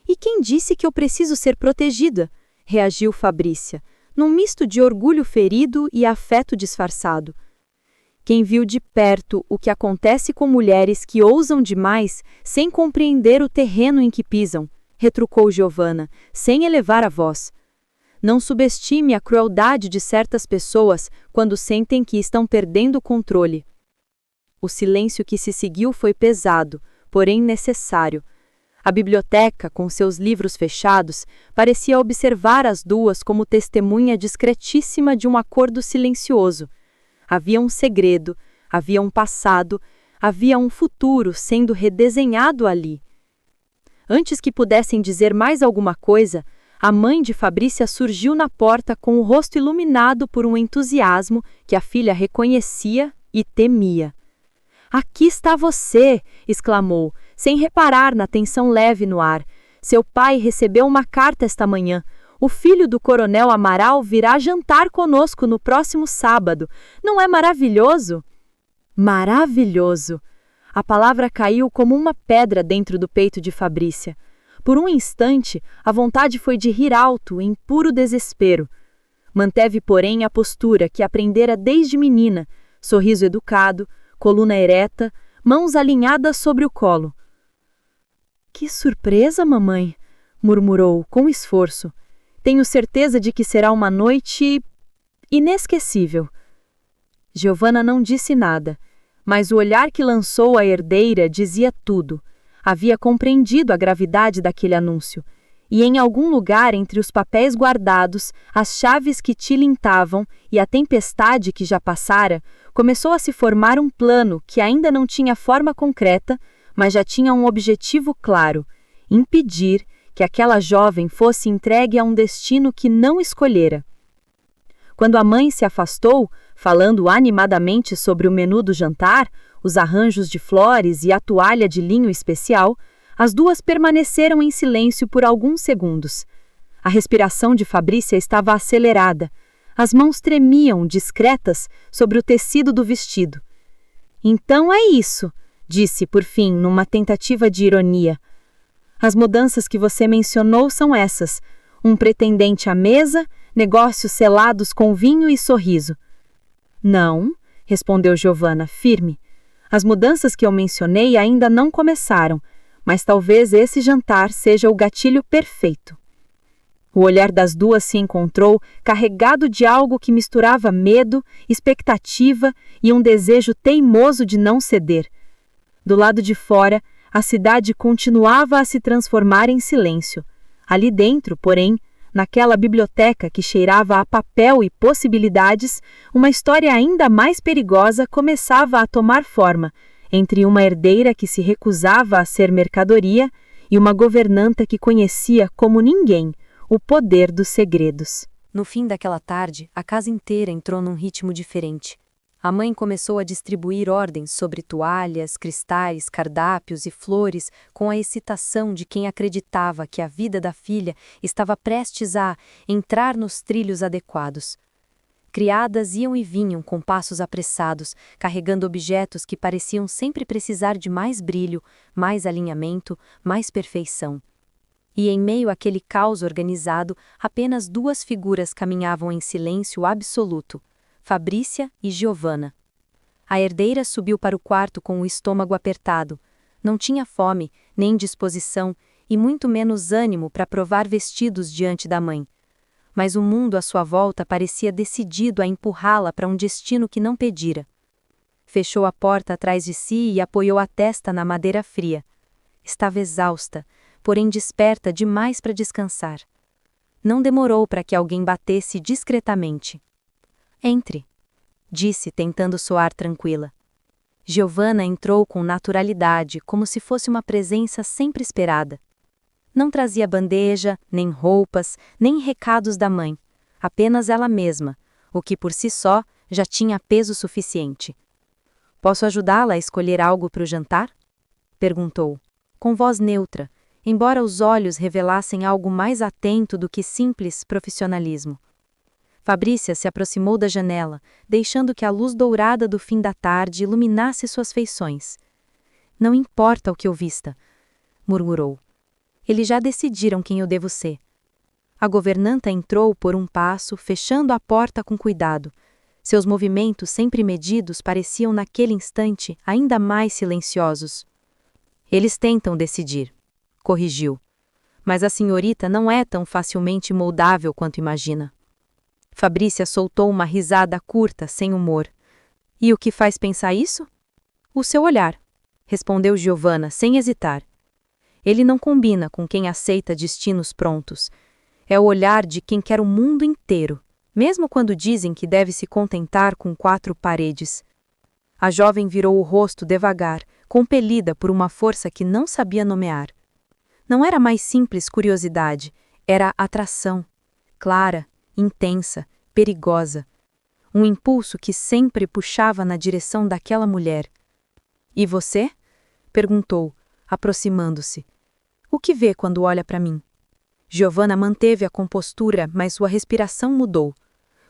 E quem disse que eu preciso ser protegida? Reagiu Fabrícia, num misto de orgulho ferido e afeto disfarçado. Quem viu de perto o que acontece com mulheres que ousam demais sem compreender o terreno em que pisam, retrucou Giovanna, sem elevar a voz. Não subestime a crueldade de certas pessoas quando sentem que estão perdendo o controle. O silêncio que se seguiu foi pesado, porém necessário. A biblioteca, com seus livros fechados, parecia observar as duas como testemunha discretíssima de um acordo silencioso. Havia um segredo, havia um passado, havia um futuro sendo redesenhado ali. Antes que pudessem dizer mais alguma coisa, a mãe de Fabrícia surgiu na porta com o rosto iluminado por um entusiasmo que a filha reconhecia e temia. Aqui está você! Exclamou, sem reparar na tensão leve no ar. Seu pai recebeu uma carta esta manhã. O filho do coronel Amaral virá jantar conosco no próximo sábado. Não é maravilhoso? Maravilhoso! A palavra caiu como uma pedra dentro do peito de Fabrícia. Por um instante, a vontade foi de rir alto, em puro desespero. Manteve, porém, a postura que aprendera desde menina, sorriso educado, coluna ereta, mãos alinhadas sobre o colo. Que surpresa, mamãe! Murmurou, com esforço. Tenho certeza de que será uma noite inesquecível. Giovanna não disse nada, mas o olhar que lançou a herdeira dizia tudo. Havia compreendido a gravidade daquele anúncio, e em algum lugar entre os papéis guardados, as chaves que tilintavam e a tempestade que já passara, começou a se formar um plano que ainda não tinha forma concreta, mas já tinha um objetivo claro: impedir que aquela jovem fosse entregue a um destino que não escolhera. Quando a mãe se afastou, falando animadamente sobre o menu do jantar, os arranjos de flores e a toalha de linho especial, as duas permaneceram em silêncio por alguns segundos. A respiração de Fabrícia estava acelerada. As mãos tremiam, discretas, sobre o tecido do vestido. "Então é isso", disse, por fim, numa tentativa de ironia. "As mudanças que você mencionou são essas: um pretendente à mesa, negócios selados com vinho e sorriso." "Não", respondeu Giovanna, firme. "As mudanças que eu mencionei ainda não começaram, mas talvez esse jantar seja o gatilho perfeito." O olhar das duas se encontrou, carregado de algo que misturava medo, expectativa e um desejo teimoso de não ceder. Do lado de fora, a cidade continuava a se transformar em silêncio. Ali dentro, porém, naquela biblioteca que cheirava a papel e possibilidades, uma história ainda mais perigosa começava a tomar forma, entre uma herdeira que se recusava a ser mercadoria e uma governanta que conhecia como ninguém o poder dos segredos. No fim daquela tarde, a casa inteira entrou num ritmo diferente. A mãe começou a distribuir ordens sobre toalhas, cristais, cardápios e flores com a excitação de quem acreditava que a vida da filha estava prestes a entrar nos trilhos adequados. Criadas iam e vinham com passos apressados, carregando objetos que pareciam sempre precisar de mais brilho, mais alinhamento, mais perfeição. E em meio àquele caos organizado, apenas duas figuras caminhavam em silêncio absoluto: Fabrícia e Giovanna. A herdeira subiu para o quarto com o estômago apertado. Não tinha fome, nem disposição, e muito menos ânimo para provar vestidos diante da mãe. Mas o mundo à sua volta parecia decidido a empurrá-la para um destino que não pedira. Fechou a porta atrás de si e apoiou a testa na madeira fria. Estava exausta, porém desperta demais para descansar. Não demorou para que alguém batesse discretamente. "Entre", disse, tentando soar tranquila. Giovanna entrou com naturalidade, como se fosse uma presença sempre esperada. Não trazia bandeja, nem roupas, nem recados da mãe, apenas ela mesma, o que por si só já tinha peso suficiente. "Posso ajudá-la a escolher algo para o jantar?" perguntou, com voz neutra, embora os olhos revelassem algo mais atento do que simples profissionalismo. Fabrícia se aproximou da janela, deixando que a luz dourada do fim da tarde iluminasse suas feições. "Não importa o que eu vista", murmurou. "Eles já decidiram quem eu devo ser." A governanta entrou por um passo, fechando a porta com cuidado. Seus movimentos sempre medidos pareciam naquele instante ainda mais silenciosos. "Eles tentam decidir", corrigiu. "Mas a senhorita não é tão facilmente moldável quanto imagina." Fabrícia soltou uma risada curta, sem humor. "E o que faz pensar isso?" "O seu olhar", respondeu Giovanna, sem hesitar. "Ele não combina com quem aceita destinos prontos. É o olhar de quem quer o mundo inteiro, mesmo quando dizem que deve se contentar com 4 paredes." A jovem virou o rosto devagar, compelida por uma força que não sabia nomear. Não era mais simples curiosidade, era atração, clara, intensa, perigosa. Um impulso que sempre puxava na direção daquela mulher. "E você?" perguntou, aproximando-se. "O que vê quando olha para mim?" Giovanna manteve a compostura, mas sua respiração mudou.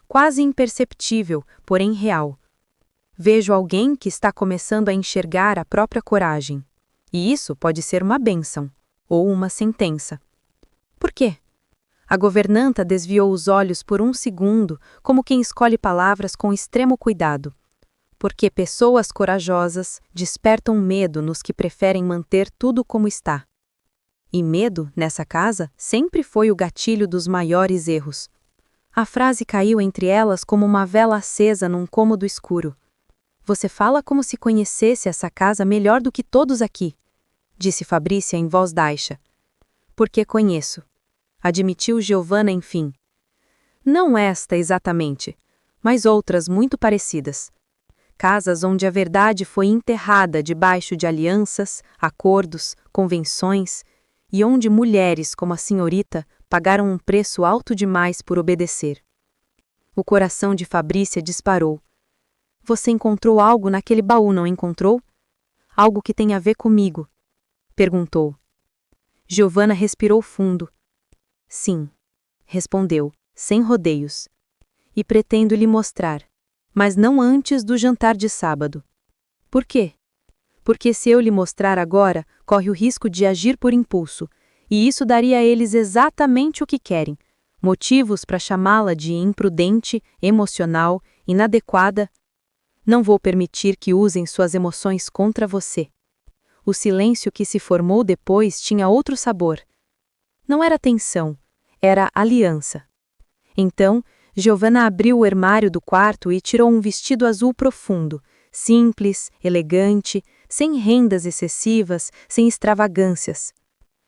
Quase imperceptível, porém real. "Vejo alguém que está começando a enxergar a própria coragem. E isso pode ser uma bênção, ou uma sentença." "Por quê?" A governanta desviou os olhos por um segundo, como quem escolhe palavras com extremo cuidado. "Porque pessoas corajosas despertam medo nos que preferem manter tudo como está. E medo, nessa casa, sempre foi o gatilho dos maiores erros." A frase caiu entre elas como uma vela acesa num cômodo escuro. "Você fala como se conhecesse essa casa melhor do que todos aqui", disse Fabrícia em voz baixa. "Porque conheço. admitiu Giovanna enfim. Não esta exatamente, mas outras muito parecidas. Casas onde a verdade foi enterrada debaixo de alianças, acordos, convenções, e onde mulheres como a senhorita pagaram um preço alto demais por obedecer. O coração de Fabrícia disparou. Você encontrou algo naquele baú, não encontrou? Algo que tem a ver comigo? Perguntou. Giovanna respirou fundo. Sim, respondeu, sem rodeios. E pretendo lhe mostrar, mas não antes do jantar de sábado. Por quê? Porque se eu lhe mostrar agora, corre o risco de agir por impulso, e isso daria a eles exatamente o que querem, motivos para chamá-la de imprudente, emocional, inadequada. Não vou permitir que usem suas emoções contra você. O silêncio que se formou depois tinha outro sabor. Não era tensão, era aliança. Então, Giovanna abriu o armário do quarto e tirou um vestido azul profundo, simples, elegante, sem rendas excessivas, sem extravagâncias.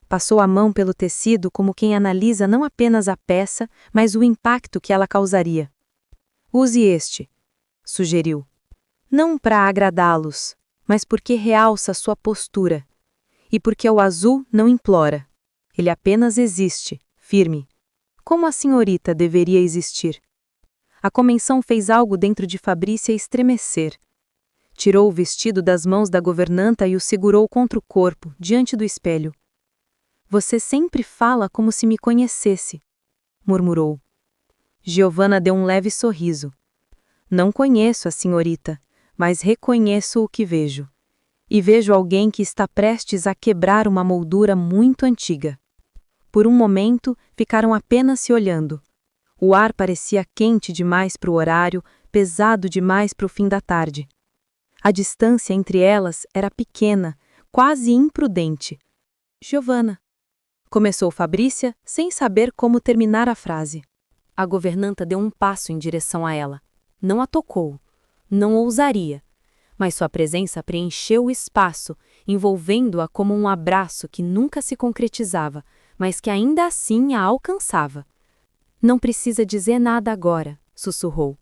Passou a mão pelo tecido como quem analisa não apenas a peça, mas o impacto que ela causaria. Use este, sugeriu. Não para agradá-los, mas porque realça sua postura. E porque o azul não implora. Ele apenas existe, firme. Como a senhorita deveria existir? A començão fez algo dentro de Fabrícia estremecer. Tirou o vestido das mãos da governanta e o segurou contra o corpo, diante do espelho. Você sempre fala como se me conhecesse, murmurou. Giovanna deu um leve sorriso. Não conheço a senhorita, mas reconheço o que vejo. E vejo alguém que está prestes a quebrar uma moldura muito antiga. Por um momento, ficaram apenas se olhando. O ar parecia quente demais para o horário, pesado demais para o fim da tarde. A distância entre elas era pequena, quase imprudente. Giovanna, começou Fabrícia, sem saber como terminar a frase. A governanta deu um passo em direção a ela. Não a tocou. Não ousaria. Mas sua presença preencheu o espaço, envolvendo-a como um abraço que nunca se concretizava, mas que ainda assim a alcançava. Não precisa dizer nada agora, sussurrou.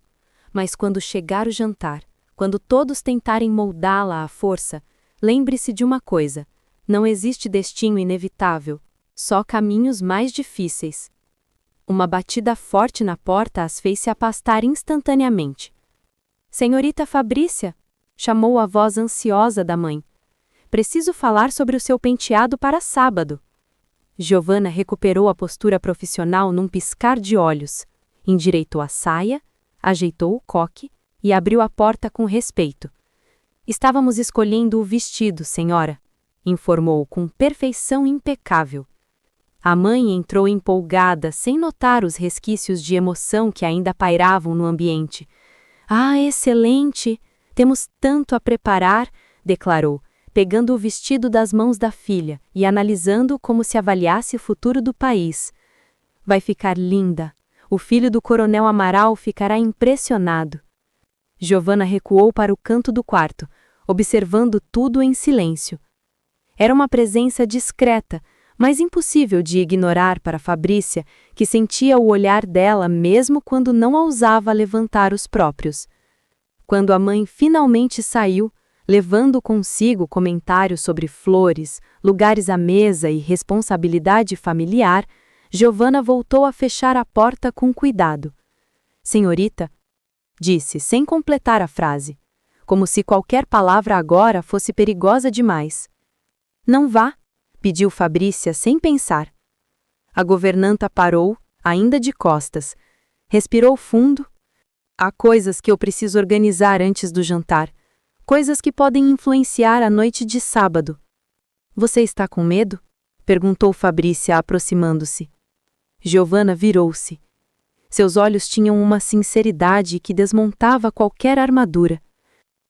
Mas quando chegar o jantar, quando todos tentarem moldá-la à força, lembre-se de uma coisa: não existe destino inevitável, só caminhos mais difíceis. Uma batida forte na porta as fez se afastar instantaneamente. Senhorita Fabrícia, chamou a voz ansiosa da mãe. Preciso falar sobre o seu penteado para sábado. Giovanna recuperou a postura profissional num piscar de olhos, endireitou a saia, ajeitou o coque e abriu a porta com respeito. Estávamos escolhendo o vestido, senhora, informou com perfeição impecável. A mãe entrou empolgada, sem notar os resquícios de emoção que ainda pairavam no ambiente. Ah, excelente! Temos tanto a preparar, declarou, pegando o vestido das mãos da filha e analisando como se avaliasse o futuro do país. Vai ficar linda. O filho do coronel Amaral ficará impressionado. Giovanna recuou para o canto do quarto, observando tudo em silêncio. Era uma presença discreta, mas impossível de ignorar para Fabrícia, que sentia o olhar dela mesmo quando não ousava levantar os próprios. Quando a mãe finalmente saiu, levando consigo comentários sobre flores, lugares à mesa e responsabilidade familiar, Giovanna voltou a fechar a porta com cuidado. Senhorita, disse, sem completar a frase, como se qualquer palavra agora fosse perigosa demais. Não vá, pediu Fabrícia sem pensar. A governanta parou, ainda de costas. Respirou fundo. Há coisas que eu preciso organizar antes do jantar. Coisas que podem influenciar a noite de sábado. Você está com medo? Perguntou Fabrícia, aproximando-se. Giovanna virou-se. Seus olhos tinham uma sinceridade que desmontava qualquer armadura.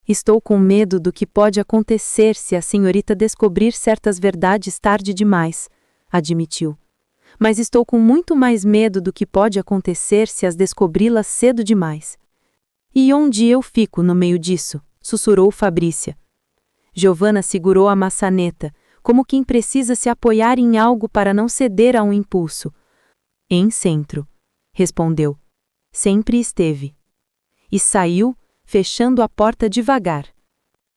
Estou com medo do que pode acontecer se a senhorita descobrir certas verdades tarde demais, admitiu. Mas estou com muito mais medo do que pode acontecer se as descobri-las cedo demais. E onde eu fico no meio disso? Sussurrou Fabrícia. Giovanna segurou a maçaneta, como quem precisa se apoiar em algo para não ceder a um impulso. Em centro, respondeu. Sempre esteve. E saiu, fechando a porta devagar.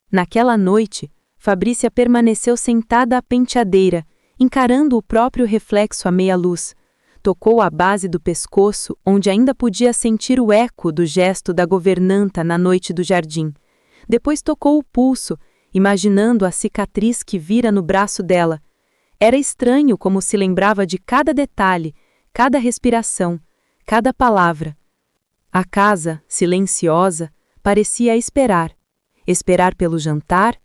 Naquela noite, Fabrícia permaneceu sentada à penteadeira, encarando o próprio reflexo à meia luz. Tocou a base do pescoço, onde ainda podia sentir o eco do gesto da governanta na noite do jardim. Depois tocou o pulso, imaginando a cicatriz que vira no braço dela. Era estranho como se lembrava de cada detalhe, cada respiração, cada palavra. A casa, silenciosa, parecia esperar. Esperar pelo jantar,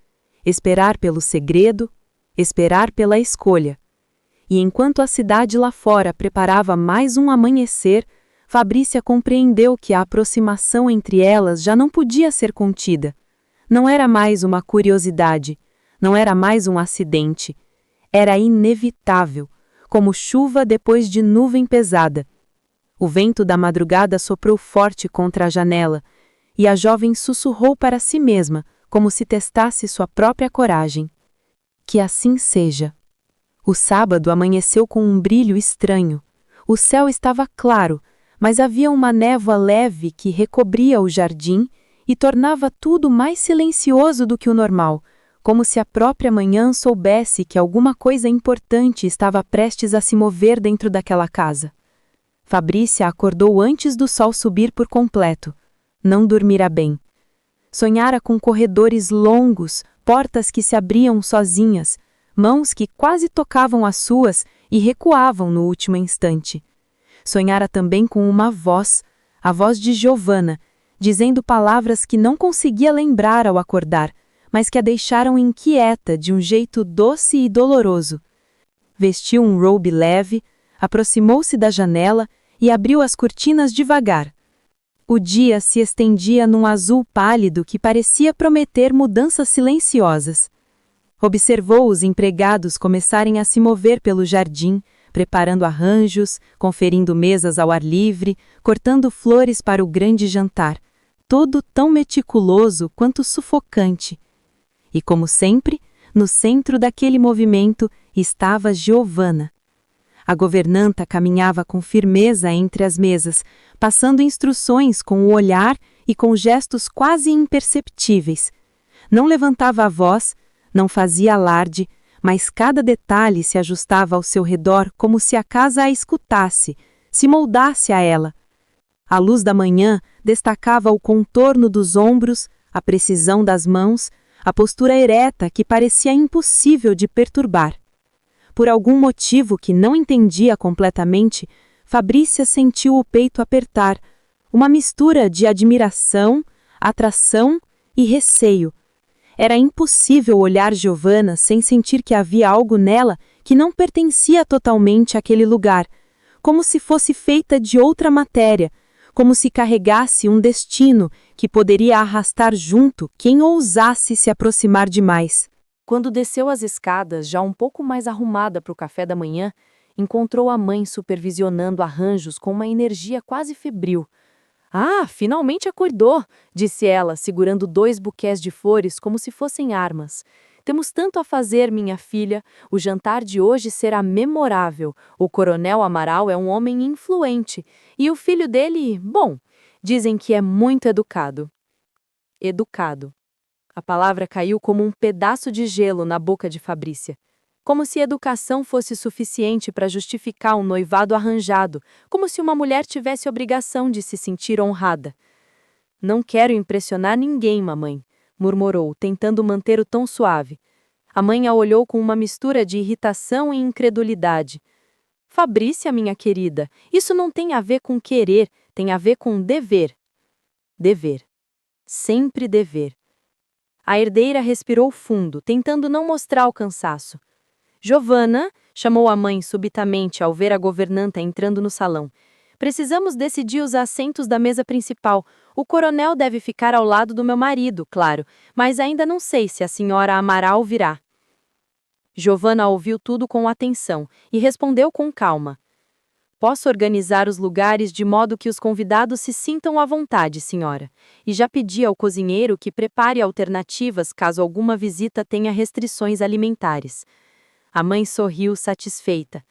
esperar pelo segredo, esperar pela escolha. E enquanto a cidade lá fora preparava mais um amanhecer, Fabrícia compreendeu que a aproximação entre elas já não podia ser contida. Não era mais uma curiosidade, não era mais um acidente. Era inevitável, como chuva depois de nuvem pesada. O vento da madrugada soprou forte contra a janela, e a jovem sussurrou para si mesma, como se testasse sua própria coragem. Que assim seja. O sábado amanheceu com um brilho estranho. O céu estava claro, mas havia uma névoa leve que recobria o jardim e tornava tudo mais silencioso do que o normal, como se a própria manhã soubesse que alguma coisa importante estava prestes a se mover dentro daquela casa. Fabrícia acordou antes do sol subir por completo. Não dormira bem. Sonhara com corredores longos, portas que se abriam sozinhas, mãos que quase tocavam as suas e recuavam no último instante. Sonhara também com uma voz, a voz de Giovanna, dizendo palavras que não conseguia lembrar ao acordar, mas que a deixaram inquieta de um jeito doce e doloroso. Vestiu um robe leve, aproximou-se da janela e abriu as cortinas devagar. O dia se estendia num azul pálido que parecia prometer mudanças silenciosas. Observou os empregados começarem a se mover pelo jardim, preparando arranjos, conferindo mesas ao ar livre, cortando flores para o grande jantar, todo tão meticuloso quanto sufocante. E como sempre, no centro daquele movimento estava Giovanna. A governanta caminhava com firmeza entre as mesas, passando instruções com o olhar e com gestos quase imperceptíveis. Não levantava a voz, não fazia alarde, mas cada detalhe se ajustava ao seu redor como se a casa a escutasse, se moldasse a ela. A luz da manhã destacava o contorno dos ombros, a precisão das mãos, a postura ereta que parecia impossível de perturbar. Por algum motivo que não entendia completamente, Fabrícia sentiu o peito apertar, uma mistura de admiração, atração e receio. Era impossível olhar Giovanna sem sentir que havia algo nela que não pertencia totalmente àquele lugar, como se fosse feita de outra matéria, como se carregasse um destino que poderia arrastar junto quem ousasse se aproximar demais. Quando desceu as escadas, já um pouco mais arrumada para o café da manhã, encontrou a mãe supervisionando arranjos com uma energia quase febril. "Ah, finalmente acordou", disse ela, segurando 2 buquês de flores como se fossem armas. "Temos tanto a fazer, minha filha. O jantar de hoje será memorável. O Coronel Amaral é um homem influente. E o filho dele, bom, dizem que é muito educado." Educado. A palavra caiu como um pedaço de gelo na boca de Fabrícia. Como se educação fosse suficiente para justificar um noivado arranjado, como se uma mulher tivesse obrigação de se sentir honrada. "Não quero impressionar ninguém, mamãe", murmurou, tentando manter o tom suave. A mãe a olhou com uma mistura de irritação e incredulidade. "Fabrícia, minha querida, isso não tem a ver com querer, tem a ver com dever." Dever. Sempre dever. A herdeira respirou fundo, tentando não mostrar o cansaço. "Giovanna", chamou a mãe subitamente ao ver a governanta entrando no salão. "Precisamos decidir os assentos da mesa principal. O coronel deve ficar ao lado do meu marido, claro, mas ainda não sei se a senhora Amaral virá." Giovanna ouviu tudo com atenção e respondeu com calma. "Posso organizar os lugares de modo que os convidados se sintam à vontade, senhora. E já pedi ao cozinheiro que prepare alternativas caso alguma visita tenha restrições alimentares." A mãe sorriu satisfeita.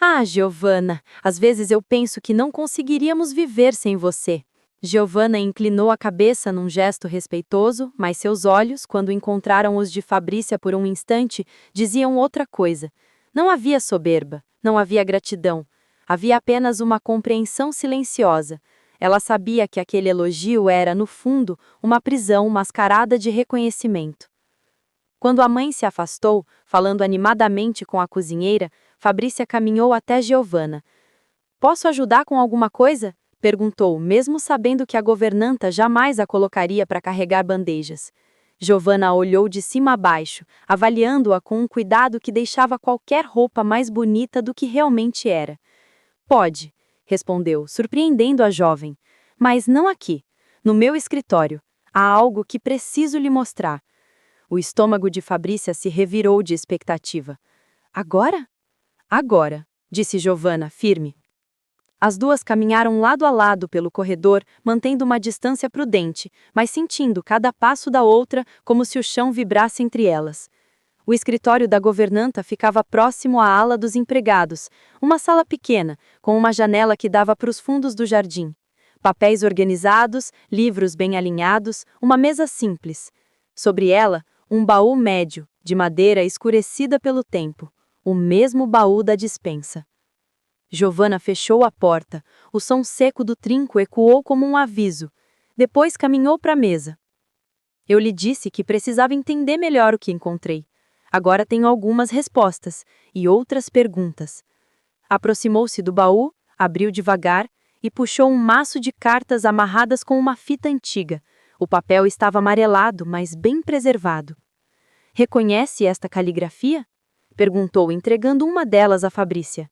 Ah, Giovanna, às vezes eu penso que não conseguiríamos viver sem você. Giovanna inclinou a cabeça num gesto respeitoso, mas seus olhos, quando encontraram os de Fabrícia por um instante, diziam outra coisa. Não havia soberba, não havia gratidão. Havia apenas uma compreensão silenciosa. Ela sabia que aquele elogio era, no fundo, uma prisão mascarada de reconhecimento. Quando a mãe se afastou, falando animadamente com a cozinheira, Fabrícia caminhou até Giovanna. "Posso ajudar com alguma coisa?" perguntou, mesmo sabendo que a governanta jamais a colocaria para carregar bandejas. Giovanna a olhou de cima a baixo, avaliando-a com um cuidado que deixava qualquer roupa mais bonita do que realmente era. "Pode", respondeu, surpreendendo a jovem. "Mas não aqui. No meu escritório. Há algo que preciso lhe mostrar." O estômago de Fabrícia se revirou de expectativa. "Agora?" "Agora", disse Giovanna, firme. As duas caminharam lado a lado pelo corredor, mantendo uma distância prudente, mas sentindo cada passo da outra como se o chão vibrasse entre elas. O escritório da governanta ficava próximo à ala dos empregados, uma sala pequena, com uma janela que dava para os fundos do jardim. Papéis organizados, livros bem alinhados, uma mesa simples. Sobre ela, um baú médio, de madeira escurecida pelo tempo, o mesmo baú da despensa. Giovanna fechou a porta. O som seco do trinco ecoou como um aviso. Depois caminhou para a mesa. "Eu lhe disse que precisava entender melhor o que encontrei. Agora tenho algumas respostas e outras perguntas." Aproximou-se do baú, abriu devagar e puxou um maço de cartas amarradas com uma fita antiga. O papel estava amarelado, mas bem preservado. "Reconhece esta caligrafia?" perguntou, entregando uma delas a Fabrícia.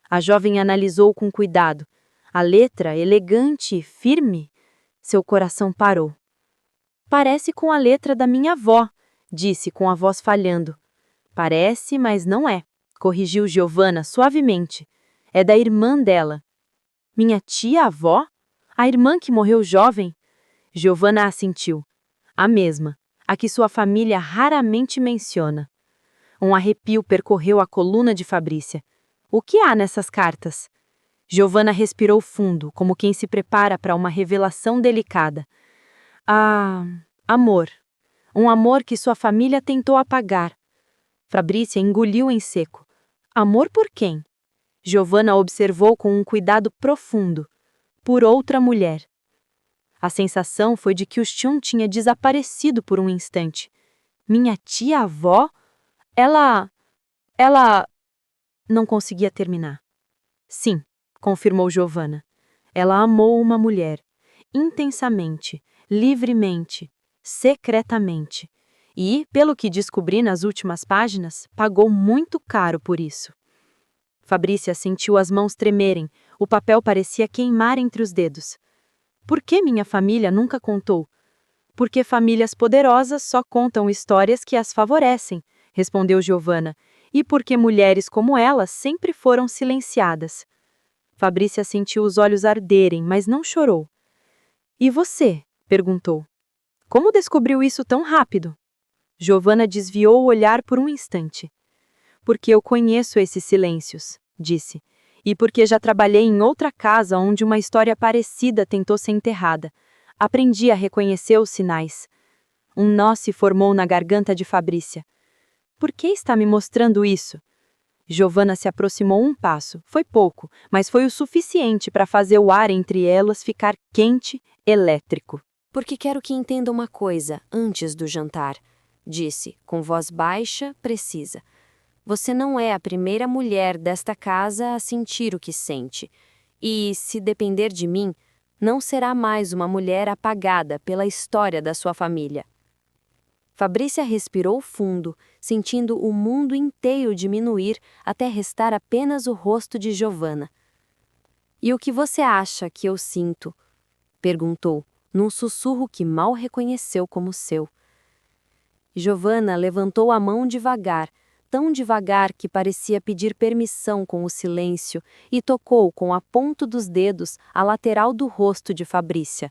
A jovem analisou com cuidado. A letra, elegante e firme. Seu coração parou. "Parece com a letra da minha avó", disse com a voz falhando. "Parece, mas não é", corrigiu Giovanna suavemente. "É da irmã dela." "Minha tia-avó? A irmã que morreu jovem?" Giovanna assentiu. "A mesma, a que sua família raramente menciona." Um arrepio percorreu a coluna de Fabrícia. "O que há nessas cartas?" Giovanna respirou fundo, como quem se prepara para uma revelação delicada. "Ah, amor. Um amor que sua família tentou apagar." Fabrícia engoliu em seco. "Amor por quem?" Giovanna observou com um cuidado profundo. "Por outra mulher." A sensação foi de que o Chun tinha desaparecido por um instante. "Minha tia-avó? Ela... Não conseguia terminar. "Sim", confirmou Giovanna. "Ela amou uma mulher. Intensamente, livremente, secretamente. E, pelo que descobri nas últimas páginas, pagou muito caro por isso." Fabrícia sentiu as mãos tremerem. O papel parecia queimar entre os dedos. "Por que minha família nunca contou?" "Porque famílias poderosas só contam histórias que as favorecem", respondeu Giovanna. "E porque mulheres como ela sempre foram silenciadas." Fabrícia sentiu os olhos arderem, mas não chorou. "E você?" perguntou. "Como descobriu isso tão rápido?" Giovanna desviou o olhar por um instante. "Porque eu conheço esses silêncios", disse. "E porque já trabalhei em outra casa onde uma história parecida tentou ser enterrada. Aprendi a reconhecer os sinais." Um nó se formou na garganta de Fabrícia. "Por que está me mostrando isso?" Giovanna se aproximou um passo. Foi pouco, mas foi o suficiente para fazer o ar entre elas ficar quente, elétrico. "Porque quero que entenda uma coisa antes do jantar", disse, com voz baixa, precisa. "Você não é a primeira mulher desta casa a sentir o que sente. E, se depender de mim, não será mais uma mulher apagada pela história da sua família." Fabrícia respirou fundo, sentindo o mundo inteiro diminuir até restar apenas o rosto de Giovanna. "E o que você acha que eu sinto?" perguntou, num sussurro que mal reconheceu como seu. Giovanna levantou a mão devagar, tão devagar que parecia pedir permissão com o silêncio, e tocou com a ponta dos dedos a lateral do rosto de Fabrícia.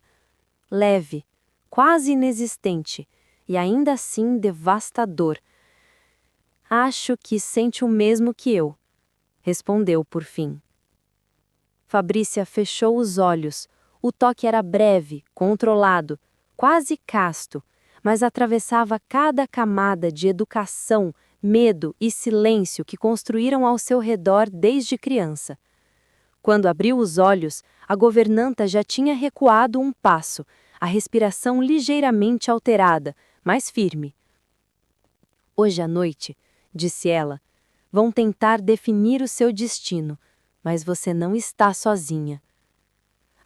Leve, quase inexistente, e ainda assim devastador. "Acho que sente o mesmo que eu." respondeu por fim. Fabrícia fechou os olhos. O toque era breve, controlado, quase casto, mas atravessava cada camada de educação, medo e silêncio que construíram ao seu redor desde criança. Quando abriu os olhos, a governanta já tinha recuado um passo, a respiração ligeiramente alterada, mais firme. Hoje à noite, disse ela, vão tentar definir o seu destino, mas você não está sozinha.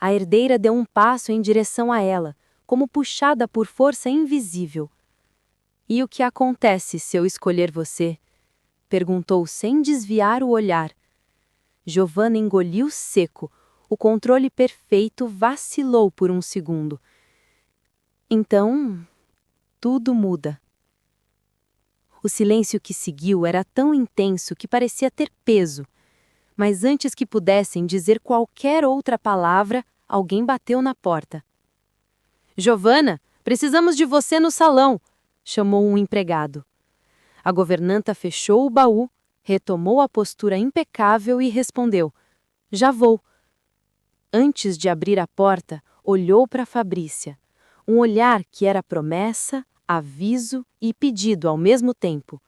A herdeira deu um passo em direção a ela, como puxada por força invisível. E o que acontece se eu escolher você? Perguntou sem desviar o olhar. Giovanna engoliu seco. O controle perfeito vacilou por um segundo. Então, tudo muda. O silêncio que seguiu era tão intenso que parecia ter peso. Mas antes que pudessem dizer qualquer outra palavra, alguém bateu na porta. Giovanna, precisamos de você no salão, chamou um empregado. A governanta fechou o baú, retomou a postura impecável e respondeu: já vou. Antes de abrir a porta, olhou para Fabrícia. Um olhar que era promessa, aviso e pedido ao mesmo tempo.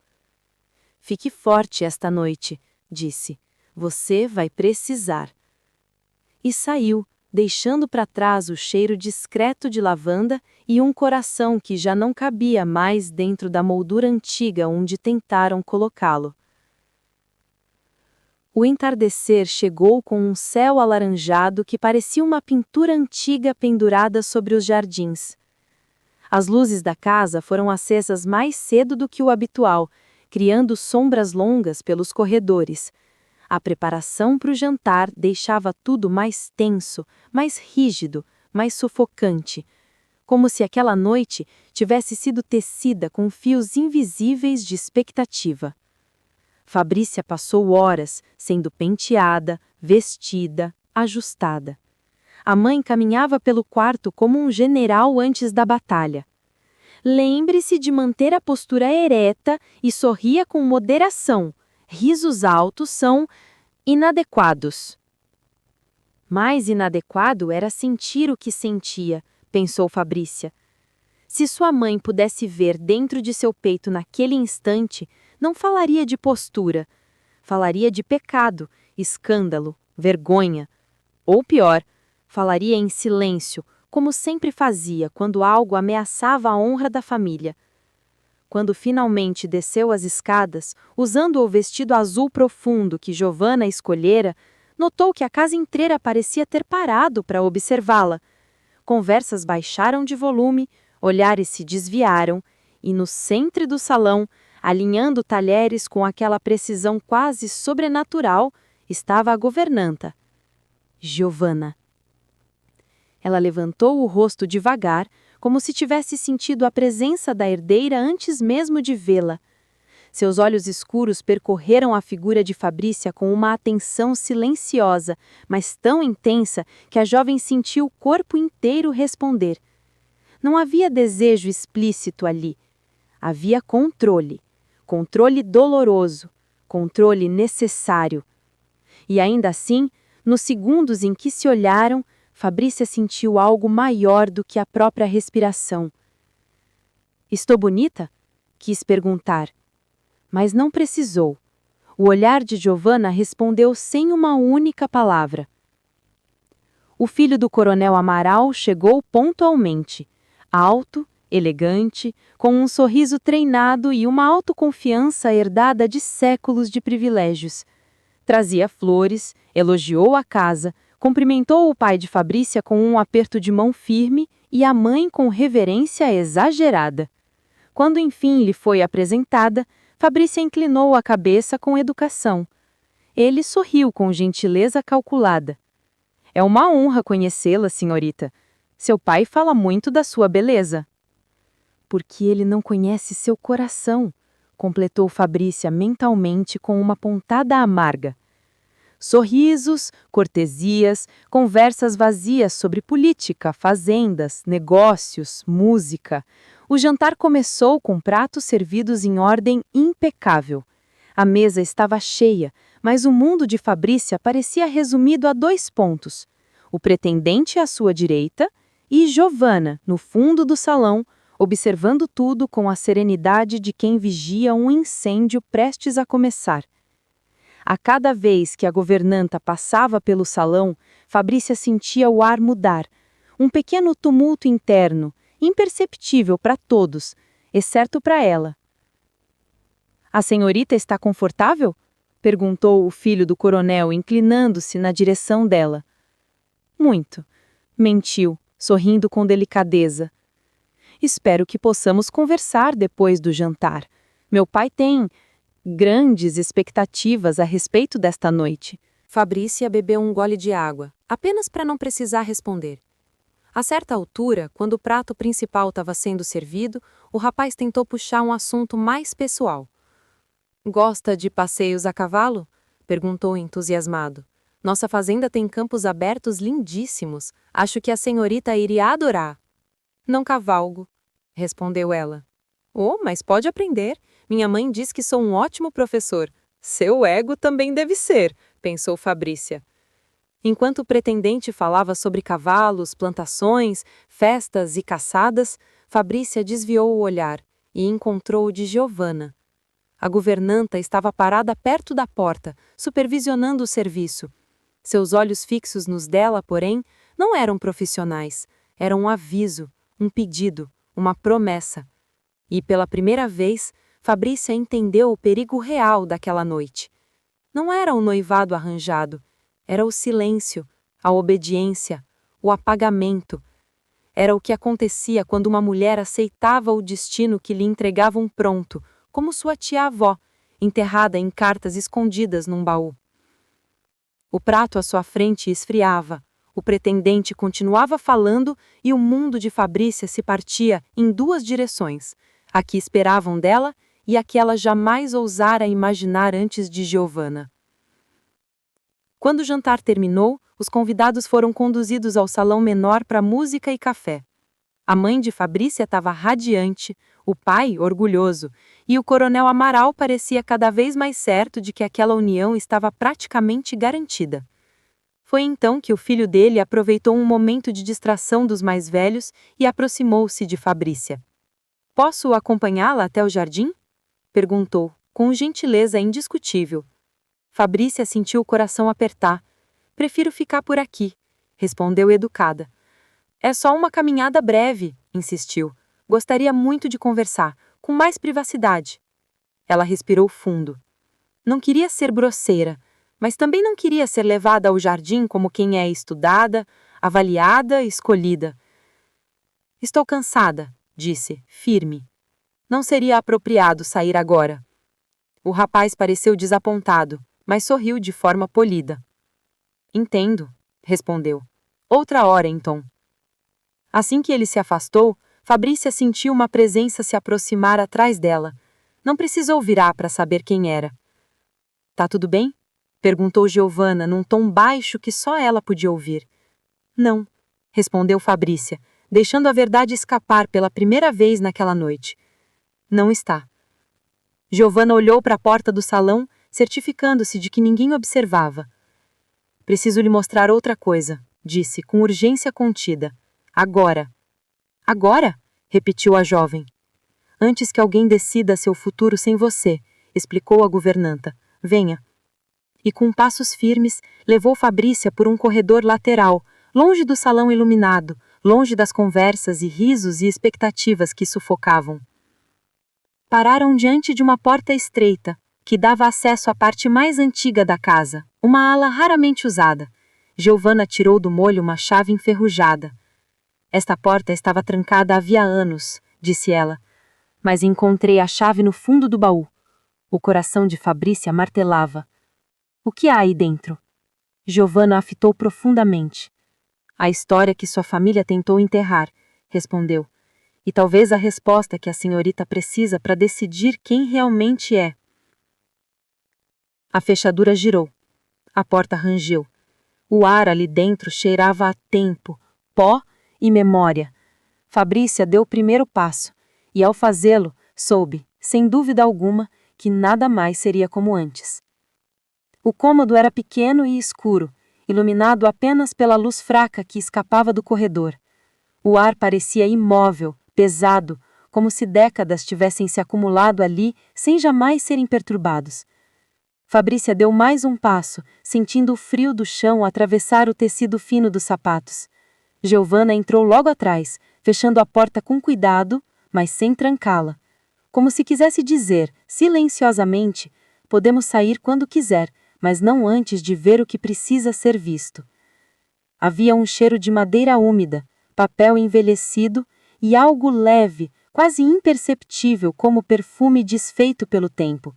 Fique forte esta noite, disse. Você vai precisar. E saiu, deixando para trás o cheiro discreto de lavanda e um coração que já não cabia mais dentro da moldura antiga onde tentaram colocá-lo. O entardecer chegou com um céu alaranjado que parecia uma pintura antiga pendurada sobre os jardins. As luzes da casa foram acesas mais cedo do que o habitual, criando sombras longas pelos corredores. A preparação para o jantar deixava tudo mais tenso, mais rígido, mais sufocante, como se aquela noite tivesse sido tecida com fios invisíveis de expectativa. Fabrícia passou horas sendo penteada, vestida, ajustada. A mãe caminhava pelo quarto como um general antes da batalha. Lembre-se de manter a postura ereta e sorria com moderação. Risos altos são inadequados. Mais inadequado era sentir o que sentia, pensou Fabrícia. Se sua mãe pudesse ver dentro de seu peito naquele instante, não falaria de postura, falaria de pecado, escândalo, vergonha. Ou pior, falaria em silêncio, como sempre fazia quando algo ameaçava a honra da família. Quando finalmente desceu as escadas, usando o vestido azul profundo que Giovanna escolhera, notou que a casa inteira parecia ter parado para observá-la. Conversas baixaram de volume, olhares se desviaram, e no centro do salão, alinhando talheres com aquela precisão quase sobrenatural, estava a governanta. Giovanna. Ela levantou o rosto devagar, como se tivesse sentido a presença da herdeira antes mesmo de vê-la. Seus olhos escuros percorreram a figura de Fabrícia com uma atenção silenciosa, mas tão intensa que a jovem sentiu o corpo inteiro responder. Não havia desejo explícito ali. Havia controle. Controle doloroso. Controle necessário. E ainda assim, nos segundos em que se olharam, Fabrícia sentiu algo maior do que a própria respiração. Estou bonita? Quis perguntar. Mas não precisou. O olhar de Giovanna respondeu sem uma única palavra. O filho do coronel Amaral chegou pontualmente, alto, elegante, com um sorriso treinado e uma autoconfiança herdada de séculos de privilégios. Trazia flores, elogiou a casa, cumprimentou o pai de Fabrícia com um aperto de mão firme e a mãe com reverência exagerada. Quando enfim lhe foi apresentada, Fabrícia inclinou a cabeça com educação. Ele sorriu com gentileza calculada. É uma honra conhecê-la, senhorita. Seu pai fala muito da sua beleza. Porque ele não conhece seu coração, completou Fabrícia mentalmente com uma pontada amarga. Sorrisos, cortesias, conversas vazias sobre política, fazendas, negócios, música. O jantar começou com pratos servidos em ordem impecável. A mesa estava cheia, mas o mundo de Fabrícia parecia resumido a 2 pontos: o pretendente à sua direita e Giovanna, no fundo do salão, observando tudo com a serenidade de quem vigia um incêndio prestes a começar. A cada vez que a governanta passava pelo salão, Fabrícia sentia o ar mudar. Um pequeno tumulto interno, imperceptível para todos, exceto para ela. "A senhorita está confortável?" perguntou o filho do coronel, inclinando-se na direção dela. "Muito", mentiu, sorrindo com delicadeza. "Espero que possamos conversar depois do jantar. Meu pai tem grandes expectativas a respeito desta noite." Fabrícia bebeu um gole de água, apenas para não precisar responder. A certa altura, quando o prato principal estava sendo servido, o rapaz tentou puxar um assunto mais pessoal. "Gosta de passeios a cavalo?" perguntou entusiasmado. "Nossa fazenda tem campos abertos lindíssimos. Acho que a senhorita iria adorar." "Não cavalgo", respondeu ela. "Oh, mas pode aprender. Minha mãe diz que sou um ótimo professor." "Seu ego também deve ser", pensou Fabrícia. Enquanto o pretendente falava sobre cavalos, plantações, festas e caçadas, Fabrícia desviou o olhar e encontrou o de Giovanna. A governanta estava parada perto da porta, supervisionando o serviço. Seus olhos fixos nos dela, porém, não eram profissionais. Eram um aviso, um pedido, uma promessa. E, pela primeira vez, Fabrícia entendeu o perigo real daquela noite. Não era o noivado arranjado. Era o silêncio, a obediência, o apagamento. Era o que acontecia quando uma mulher aceitava o destino que lhe entregavam pronto, como sua tia-avó, enterrada em cartas escondidas num baú. O prato à sua frente esfriava, o pretendente continuava falando e o mundo de Fabrícia se partia em 2 direções, a que esperavam dela e a que ela jamais ousara imaginar antes de Giovanna. Quando o jantar terminou, os convidados foram conduzidos ao salão menor para música e café. A mãe de Fabrícia estava radiante, o pai orgulhoso, e o coronel Amaral parecia cada vez mais certo de que aquela união estava praticamente garantida. Foi então que o filho dele aproveitou um momento de distração dos mais velhos e aproximou-se de Fabrícia. "Posso acompanhá-la até o jardim?" perguntou, com gentileza indiscutível. Fabrícia sentiu o coração apertar. "Prefiro ficar por aqui", respondeu educada. "É só uma caminhada breve", insistiu. "Gostaria muito de conversar, com mais privacidade." Ela respirou fundo. Não queria ser grosseira, mas também não queria ser levada ao jardim como quem é estudada, avaliada, escolhida. "Estou cansada", disse, firme. "Não seria apropriado sair agora." O rapaz pareceu desapontado, mas sorriu de forma polida. "Entendo", respondeu. "Outra hora, então." Assim que ele se afastou, Fabrícia sentiu uma presença se aproximar atrás dela. Não precisou virar para saber quem era. "Tá tudo bem?" perguntou Giovanna num tom baixo que só ela podia ouvir. "Não", respondeu Fabrícia, deixando a verdade escapar pela primeira vez naquela noite. "Não está." Giovanna olhou para a porta do salão, certificando-se de que ninguém observava. "Preciso lhe mostrar outra coisa", disse, com urgência contida. "Agora." "Agora?" repetiu a jovem. "Antes que alguém decida seu futuro sem você", explicou a governanta. "Venha." E com passos firmes, levou Fabrícia por um corredor lateral, longe do salão iluminado, longe das conversas e risos e expectativas que sufocavam. Pararam diante de uma porta estreita, que dava acesso à parte mais antiga da casa, uma ala raramente usada. Giovanna tirou do molho uma chave enferrujada. "Esta porta estava trancada havia anos", disse ela. "Mas encontrei a chave no fundo do baú." O coração de Fabrícia martelava. "O que há aí dentro?" Giovanna a fitou profundamente. "A história que sua família tentou enterrar", respondeu. "E talvez a resposta que a senhorita precisa para decidir quem realmente é." A fechadura girou. A porta rangiu. O ar ali dentro cheirava a tempo, pó e memória. Fabrícia deu o primeiro passo, e ao fazê-lo, soube, sem dúvida alguma, que nada mais seria como antes. O cômodo era pequeno e escuro, iluminado apenas pela luz fraca que escapava do corredor. O ar parecia imóvel, pesado, como se décadas tivessem se acumulado ali sem jamais serem perturbados. Fabrícia deu mais um passo, sentindo o frio do chão atravessar o tecido fino dos sapatos. Giovanna entrou logo atrás, fechando a porta com cuidado, mas sem trancá-la. Como se quisesse dizer, silenciosamente, podemos sair quando quiser, mas não antes de ver o que precisa ser visto. Havia um cheiro de madeira úmida, papel envelhecido e algo leve, quase imperceptível como perfume desfeito pelo tempo.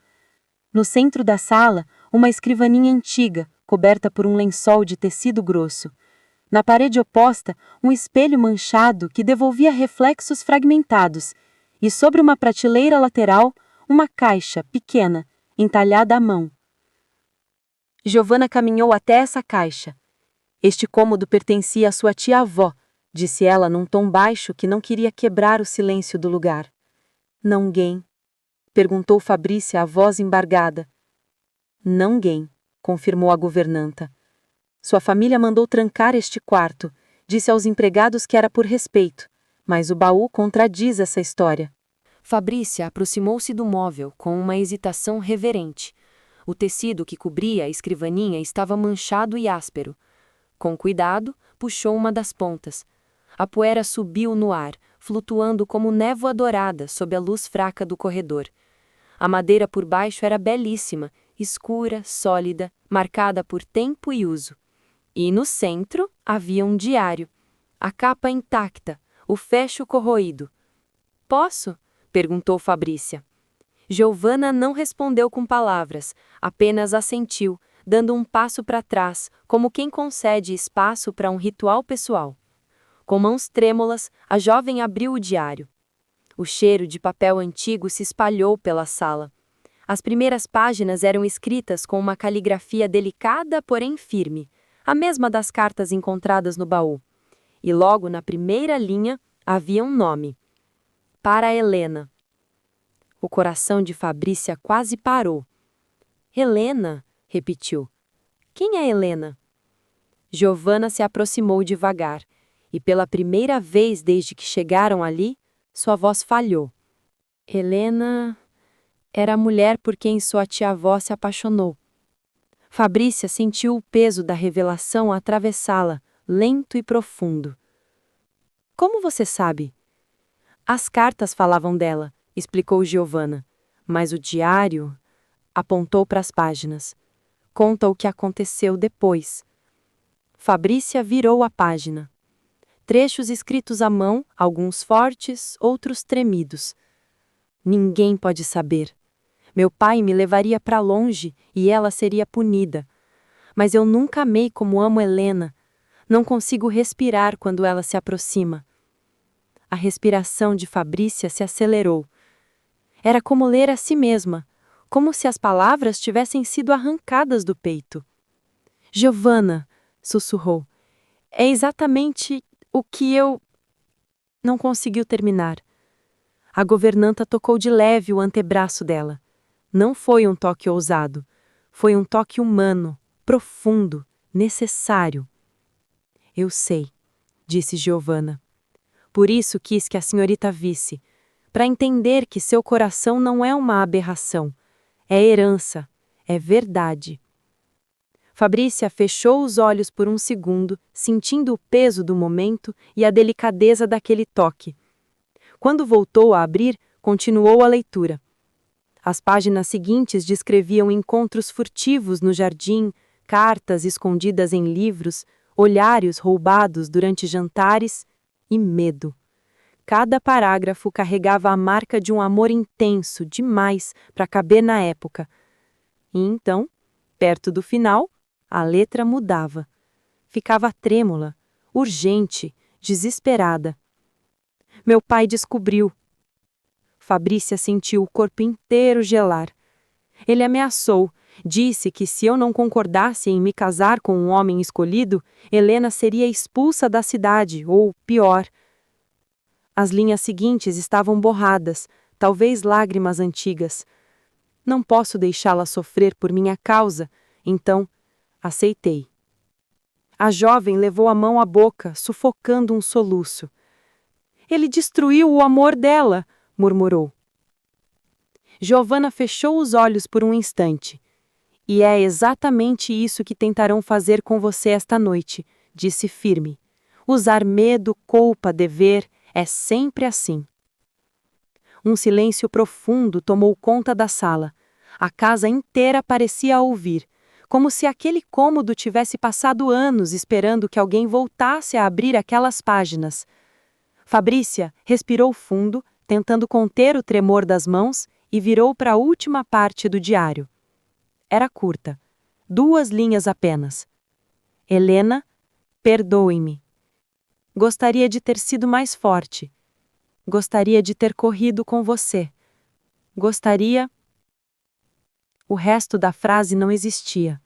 No centro da sala, uma escrivaninha antiga, coberta por um lençol de tecido grosso. Na parede oposta, um espelho manchado que devolvia reflexos fragmentados, e sobre uma prateleira lateral, uma caixa pequena, entalhada à mão. Giovanna caminhou até essa caixa. Este cômodo pertencia à sua tia-avó, disse ela num tom baixo que não queria quebrar o silêncio do lugar. Ninguém? Perguntou Fabrícia, a voz embargada. Ninguém, confirmou a governanta. Sua família mandou trancar este quarto, disse aos empregados que era por respeito, mas o baú contradiz essa história. Fabrícia aproximou-se do móvel com uma hesitação reverente. O tecido que cobria a escrivaninha estava manchado e áspero. Com cuidado, puxou uma das pontas. A poeira subiu no ar, flutuando como névoa dourada sob a luz fraca do corredor. A madeira por baixo era belíssima, escura, sólida, marcada por tempo e uso. E no centro havia um diário. A capa intacta, o fecho corroído. Posso? Perguntou Fabrícia. Giovanna não respondeu com palavras, apenas assentiu, dando um passo para trás, como quem concede espaço para um ritual pessoal. Com mãos trêmulas, a jovem abriu o diário. O cheiro de papel antigo se espalhou pela sala. As primeiras páginas eram escritas com uma caligrafia delicada, porém firme, a mesma das cartas encontradas no baú. E logo na primeira linha havia um nome: Para Helena. O coração de Fabrícia quase parou. Helena, repetiu. Quem é Helena? Giovanna se aproximou devagar, e pela primeira vez desde que chegaram ali, sua voz falhou. Helena era a mulher por quem sua tia-avó se apaixonou. Fabrícia sentiu o peso da revelação atravessá-la, lento e profundo. Como você sabe? As cartas falavam dela, explicou Giovanna, mas o diário apontou para as páginas. Conta o que aconteceu depois. Fabrícia virou a página. Trechos escritos à mão, alguns fortes, outros tremidos. Ninguém pode saber. Meu pai me levaria para longe e ela seria punida. Mas eu nunca amei como amo Helena. Não consigo respirar quando ela se aproxima. A respiração de Fabrícia se acelerou. Era como ler a si mesma, como se as palavras tivessem sido arrancadas do peito. Giovanna, sussurrou, é exatamente o que eu... Não conseguiu terminar. A governanta tocou de leve o antebraço dela. Não foi um toque ousado. Foi um toque humano, profundo, necessário. Eu sei, disse Giovanna. Por isso quis que a senhorita visse, para entender que seu coração não é uma aberração, é herança, é verdade. Fabrícia fechou os olhos por um segundo, sentindo o peso do momento e a delicadeza daquele toque. Quando voltou a abrir, continuou a leitura. As páginas seguintes descreviam encontros furtivos no jardim, cartas escondidas em livros, olhares roubados durante jantares e medo. Cada parágrafo carregava a marca de um amor intenso demais para caber na época. E então, perto do final, a letra mudava. Ficava trêmula, urgente, desesperada. Meu pai descobriu. Fabrícia sentiu o corpo inteiro gelar. Ele ameaçou, disse que se eu não concordasse em me casar com um homem escolhido, Helena seria expulsa da cidade, ou pior. As linhas seguintes estavam borradas, talvez lágrimas antigas. Não posso deixá-la sofrer por minha causa, Então, aceitei. A jovem levou a mão à boca, sufocando um soluço. Ele destruiu o amor dela, murmurou. Giovanna fechou os olhos por um instante. E é exatamente isso que tentarão fazer com você esta noite, disse firme. Usar medo, culpa, dever, é sempre assim. Um silêncio profundo tomou conta da sala. A casa inteira parecia ouvir, como se aquele cômodo tivesse passado anos esperando que alguém voltasse a abrir aquelas páginas. Fabrícia respirou fundo, tentando conter o tremor das mãos, e virou para a última parte do diário. Era curta. 2 linhas apenas. Helena, perdoe-me. Gostaria de ter sido mais forte. Gostaria de ter corrido com você. Gostaria... O resto da frase não existia.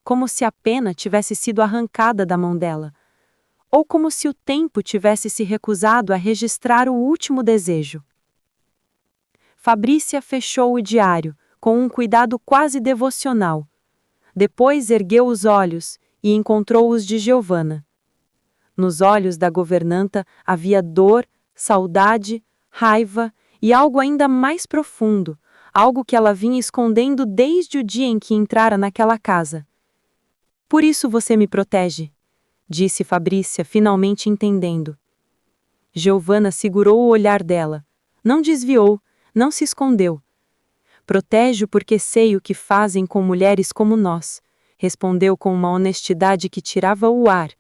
Como se a pena tivesse sido arrancada da mão dela. Ou como se o tempo tivesse se recusado a registrar o último desejo. Fabrícia fechou o diário, com um cuidado quase devocional. Depois ergueu os olhos e encontrou os de Giovanna. Nos olhos da governanta havia dor, saudade, raiva e algo ainda mais profundo, algo que ela vinha escondendo desde o dia em que entrara naquela casa. Por isso você me protege, disse Fabrícia, finalmente entendendo. Giovanna segurou o olhar dela. Não desviou, não se escondeu. Protejo porque sei o que fazem com mulheres como nós, respondeu com uma honestidade que tirava o ar.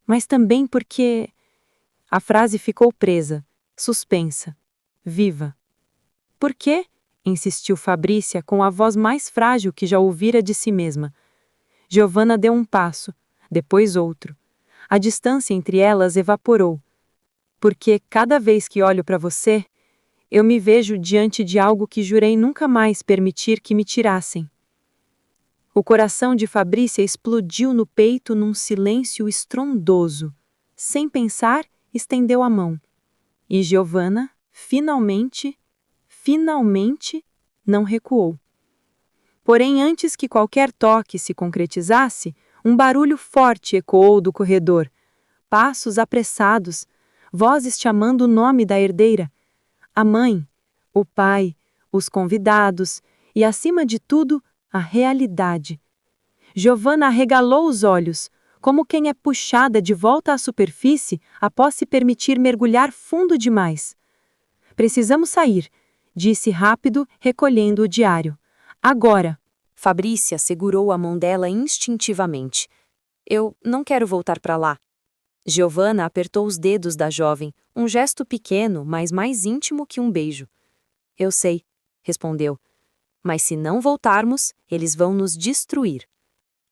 Mas também porque... A frase ficou presa, suspensa, viva. Por quê? Insistiu Fabrícia com a voz mais frágil que já ouvira de si mesma. Giovanna deu um passo, depois outro. A distância entre elas evaporou. Porque cada vez que olho para você, eu me vejo diante de algo que jurei nunca mais permitir que me tirassem. O coração de Fabrícia explodiu no peito num silêncio estrondoso. Sem pensar, estendeu a mão. E Giovanna, finalmente, não recuou. Porém, antes que qualquer toque se concretizasse, um barulho forte ecoou do corredor. Passos apressados, vozes chamando o nome da herdeira. A mãe, o pai, os convidados e, acima de tudo, a realidade. Giovanna arregalou os olhos, como quem é puxada de volta à superfície após se permitir mergulhar fundo demais. Precisamos sair, disse rápido, recolhendo o diário. Agora. Fabrícia segurou a mão dela instintivamente. Eu não quero voltar para lá. Giovanna apertou os dedos da jovem, um gesto pequeno, mas mais íntimo que um beijo. Eu sei, respondeu. Mas se não voltarmos, eles vão nos destruir.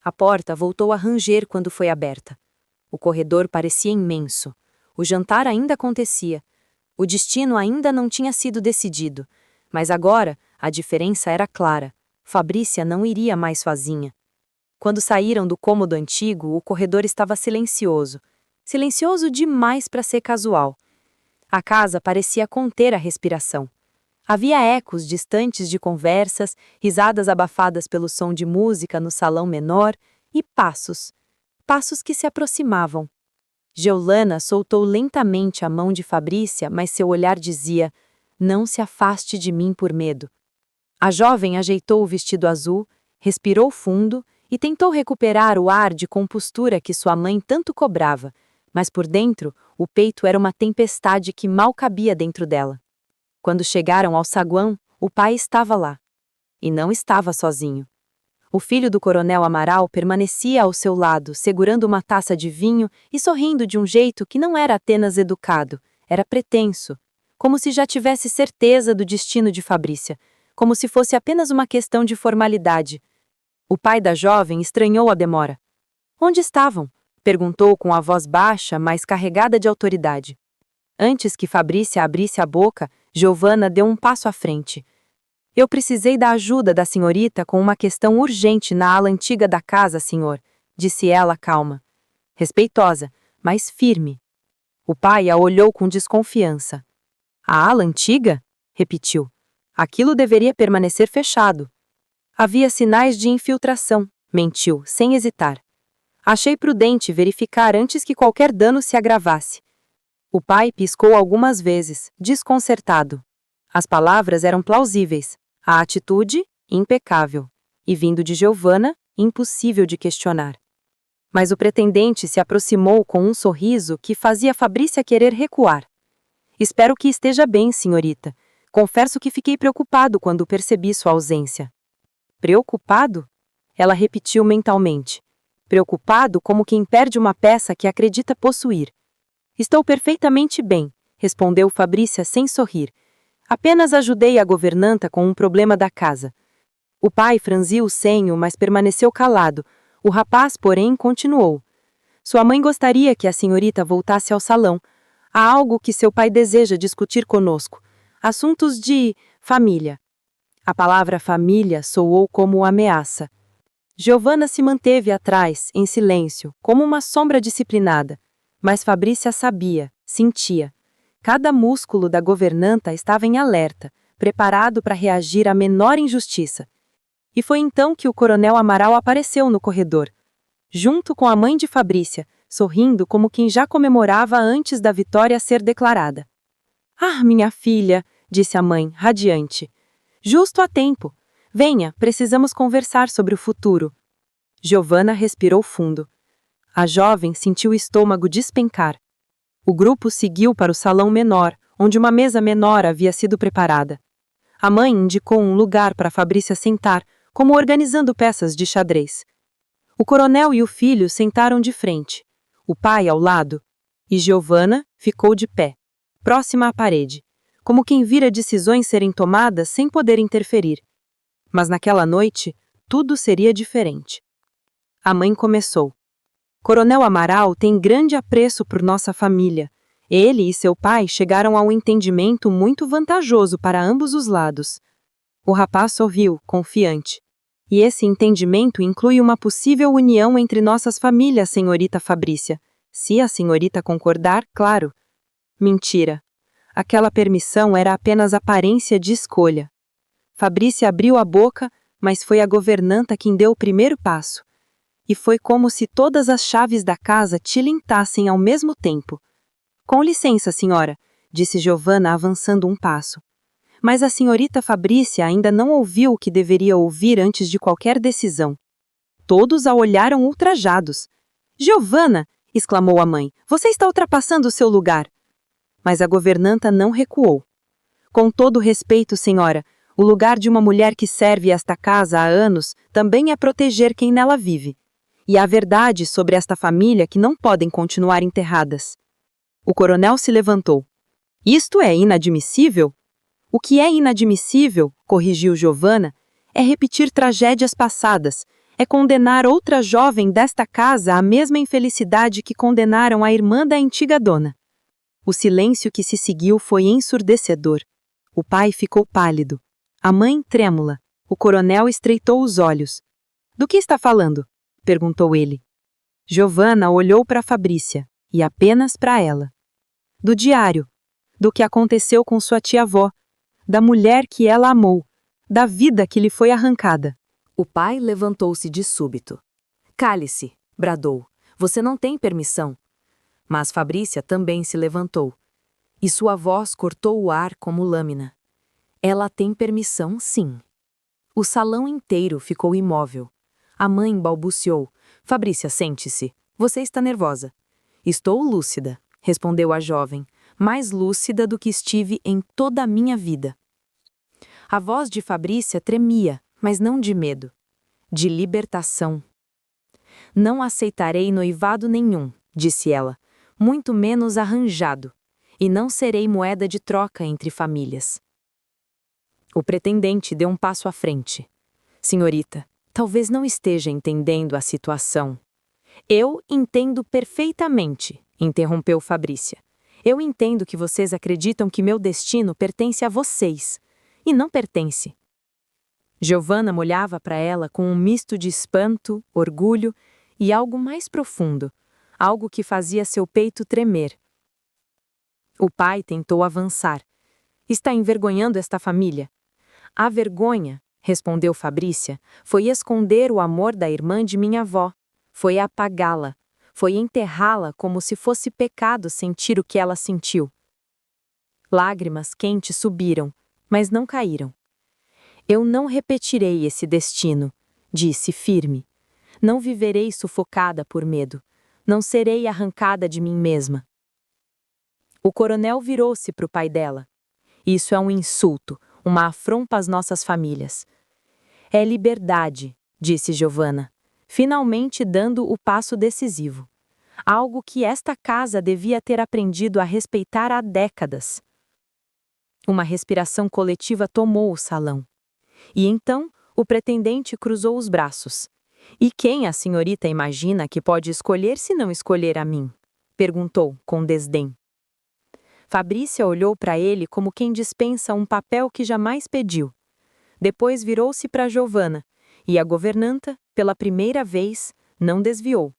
A porta voltou a ranger quando foi aberta. O corredor parecia imenso. O jantar ainda acontecia. O destino ainda não tinha sido decidido. Mas agora, a diferença era clara. Fabrícia não iria mais sozinha. Quando saíram do cômodo antigo, o corredor estava silencioso. Silencioso demais para ser casual. A casa parecia conter a respiração. Havia ecos distantes de conversas, risadas abafadas pelo som de música no salão menor e passos. Passos que se aproximavam. Giovanna soltou lentamente a mão de Fabrícia, mas seu olhar dizia: não se afaste de mim por medo. A jovem ajeitou o vestido azul, respirou fundo e tentou recuperar o ar de compostura que sua mãe tanto cobrava, mas por dentro, o peito era uma tempestade que mal cabia dentro dela. Quando chegaram ao saguão, o pai estava lá. E não estava sozinho. O filho do coronel Amaral permanecia ao seu lado, segurando uma taça de vinho e sorrindo de um jeito que não era apenas educado, era pretenso, como se já tivesse certeza do destino de Fabrícia, como se fosse apenas uma questão de formalidade. O pai da jovem estranhou a demora. Onde estavam? Perguntou com a voz baixa, mas carregada de autoridade. Antes que Fabrícia abrisse a boca, Giovanna deu um passo à frente. Eu precisei da ajuda da senhorita com uma questão urgente na ala antiga da casa, senhor, disse ela calma. Respeitosa, mas firme. O pai a olhou com desconfiança. A ala antiga? Repetiu. Aquilo deveria permanecer fechado. Havia sinais de infiltração, Mentiu, sem hesitar. Achei prudente verificar antes que qualquer dano se agravasse. O pai piscou algumas vezes, desconcertado. As palavras eram plausíveis, a atitude, impecável. E vindo de Giovanna, impossível de questionar. Mas o pretendente se aproximou com um sorriso que fazia Fabrícia querer recuar. Espero que esteja bem, senhorita. Confesso que fiquei preocupado quando percebi sua ausência. Preocupado? Ela repetiu mentalmente. Preocupado como quem perde uma peça que acredita possuir. Estou perfeitamente bem, respondeu Fabrícia sem sorrir. Apenas ajudei a governanta com um problema da casa. O pai franziu o senho, mas permaneceu calado. O rapaz, porém, continuou. Sua mãe gostaria que a senhorita voltasse ao salão. Há algo que seu pai deseja discutir conosco. Assuntos de família. A palavra família soou como ameaça. Giovanna se manteve atrás, em silêncio, como uma sombra disciplinada. Mas Fabrícia sabia, sentia. Cada músculo da governanta estava em alerta, preparado para reagir à menor injustiça. E foi então que o coronel Amaral apareceu no corredor, junto com a mãe de Fabrícia, sorrindo como quem já comemorava antes da vitória ser declarada. Ah, minha filha, disse a mãe, radiante. Justo a tempo. Venha, precisamos conversar sobre o futuro. Giovanna respirou fundo. A jovem sentiu o estômago despencar. O grupo seguiu para o salão menor, onde uma mesa menor havia sido preparada. A mãe indicou um lugar para Fabrícia sentar, como organizando peças de xadrez. O coronel e o filho sentaram de frente, o pai ao lado, e Giovanna ficou de pé, próxima à parede, como quem vira decisões serem tomadas sem poder interferir. Mas naquela noite, tudo seria diferente. A mãe começou. Coronel Amaral tem grande apreço por nossa família. Ele e seu pai chegaram a um entendimento muito vantajoso para ambos os lados. O rapaz sorriu, confiante. E esse entendimento inclui uma possível união entre nossas famílias, senhorita Fabrícia. Se a senhorita concordar, claro. Mentira. Aquela permissão era apenas aparência de escolha. Fabrícia abriu a boca, mas foi a governanta quem deu o primeiro passo. E foi como se todas as chaves da casa tilintassem ao mesmo tempo. Com licença, senhora, disse Giovanna avançando um passo. Mas a senhorita Fabrícia ainda não ouviu o que deveria ouvir antes de qualquer decisão. Todos a olharam ultrajados. Giovanna, exclamou a mãe, você está ultrapassando o seu lugar. Mas a governanta não recuou. Com todo respeito, senhora, o lugar de uma mulher que serve esta casa há anos também é proteger quem nela vive. E há verdades sobre esta família que não podem continuar enterradas. O coronel se levantou. Isto é inadmissível? O que é inadmissível, corrigiu Giovanna, é repetir tragédias passadas, é condenar outra jovem desta casa à mesma infelicidade que condenaram a irmã da antiga dona. O silêncio que se seguiu foi ensurdecedor. O pai ficou pálido. A mãe trêmula. O coronel estreitou os olhos. Do que está falando? Perguntou ele. Giovanna olhou para Fabrícia, e apenas para ela. Do diário, do que aconteceu com sua tia-avó, da mulher que ela amou, da vida que lhe foi arrancada. O pai levantou-se de súbito. Cale-se, bradou. Você não tem permissão. Mas Fabrícia também se levantou. E sua voz cortou o ar como lâmina. Ela tem permissão, sim. O salão inteiro ficou imóvel. A mãe balbuciou. Fabrícia, sente-se. Você está nervosa. Estou lúcida, respondeu a jovem, mais lúcida do que estive em toda a minha vida. A voz de Fabrícia tremia, mas não de medo. De libertação. Não aceitarei noivado nenhum, disse ela, muito menos arranjado, e não serei moeda de troca entre famílias. O pretendente deu um passo à frente. Senhorita, talvez não esteja entendendo a situação. Eu entendo perfeitamente, interrompeu Fabrícia. Eu entendo que vocês acreditam que meu destino pertence a vocês, e não pertence. Giovanna olhava para ela com um misto de espanto, orgulho e algo mais profundo, algo que fazia seu peito tremer. O pai tentou avançar. Está envergonhando esta família. A vergonha, respondeu Fabrícia, foi esconder o amor da irmã de minha avó. Foi apagá-la. Foi enterrá-la como se fosse pecado sentir o que ela sentiu. Lágrimas quentes subiram, mas não caíram. Eu não repetirei esse destino, disse firme. Não viverei sufocada por medo. Não serei arrancada de mim mesma. O coronel virou-se para o pai dela. Isso é um insulto, uma afronta às nossas famílias. É liberdade, disse Giovanna, finalmente dando o passo decisivo. Algo que esta casa devia ter aprendido a respeitar há décadas. Uma respiração coletiva tomou o salão. E então, o pretendente cruzou os braços. E quem a senhorita imagina que pode escolher se não escolher a mim? Perguntou, com desdém. Fabrícia olhou para ele como quem dispensa um papel que jamais pediu. Depois virou-se para Giovanna, e a governanta, pela primeira vez, não desviou.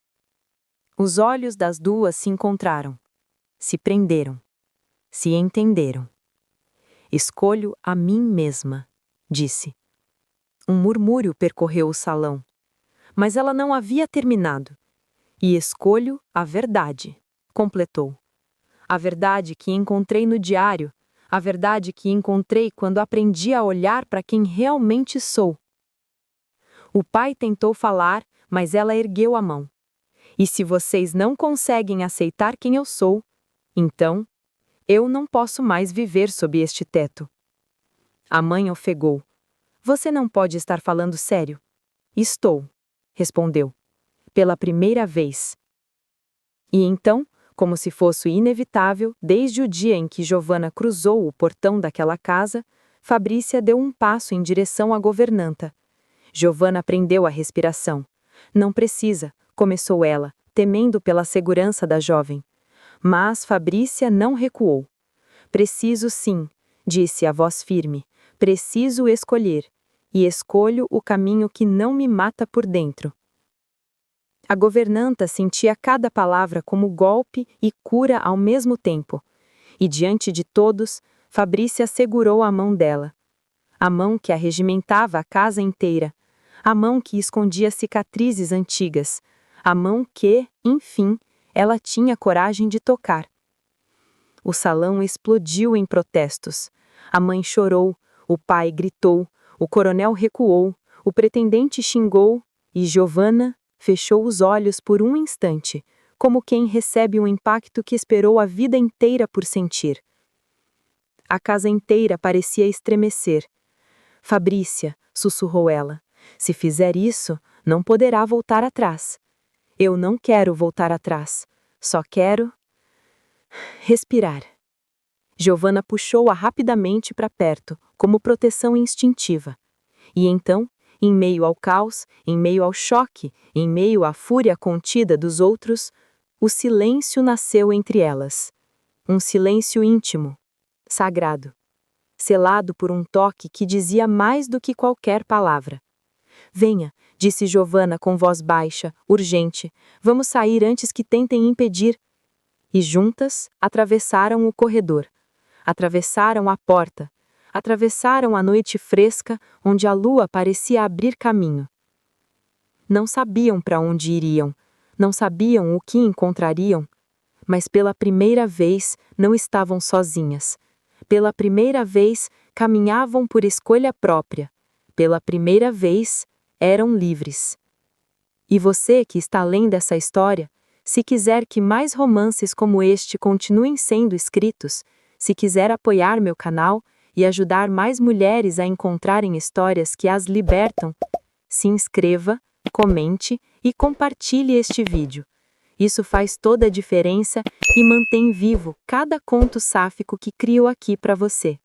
Os olhos das duas se encontraram. Se prenderam. Se entenderam. Escolho a mim mesma, disse. Um murmúrio percorreu o salão. Mas ela não havia terminado. E escolho a verdade, completou. A verdade que encontrei no diário, a verdade que encontrei quando aprendi a olhar para quem realmente sou. O pai tentou falar, mas ela ergueu a mão. E se vocês não conseguem aceitar quem eu sou, então, eu não posso mais viver sob este teto. A mãe ofegou. Você não pode estar falando sério. Estou, respondeu. Pela primeira vez. E então, como se fosse inevitável, desde o dia em que Giovanna cruzou o portão daquela casa, Fabrícia deu um passo em direção à governanta. Giovanna prendeu a respiração. Não precisa, começou ela, temendo pela segurança da jovem. Mas Fabrícia não recuou. Preciso sim, disse a voz firme. Preciso escolher. E escolho o caminho que não me mata por dentro. A governanta sentia cada palavra como golpe e cura ao mesmo tempo. E diante de todos, Fabrícia segurou a mão dela. A mão que arregimentava a casa inteira. A mão que escondia cicatrizes antigas. A mão que, enfim, ela tinha coragem de tocar. O salão explodiu em protestos. A mãe chorou, o pai gritou, o coronel recuou, o pretendente xingou e Giovanna fechou os olhos por um instante, como quem recebe um impacto que esperou a vida inteira por sentir. A casa inteira parecia estremecer. Fabrícia, sussurrou ela, se fizer isso, não poderá voltar atrás. Eu não quero voltar atrás, só quero respirar. Giovanna puxou-a rapidamente para perto, como proteção instintiva. E então, em meio ao caos, em meio ao choque, em meio à fúria contida dos outros, o silêncio nasceu entre elas. Um silêncio íntimo, sagrado, selado por um toque que dizia mais do que qualquer palavra. Venha, disse Giovanna com voz baixa, urgente, vamos sair antes que tentem impedir. E juntas, atravessaram o corredor. Atravessaram a porta. Atravessaram a noite fresca, onde a lua parecia abrir caminho. Não sabiam para onde iriam, não sabiam o que encontrariam, mas pela primeira vez não estavam sozinhas. Pela primeira vez caminhavam por escolha própria. Pela primeira vez eram livres. E você que está além dessa história, se quiser que mais romances como este continuem sendo escritos, se quiser apoiar meu canal e ajudar mais mulheres a encontrarem histórias que as libertam, se inscreva, comente e compartilhe este vídeo. Isso faz toda a diferença e mantém vivo cada conto sáfico que crio aqui para você.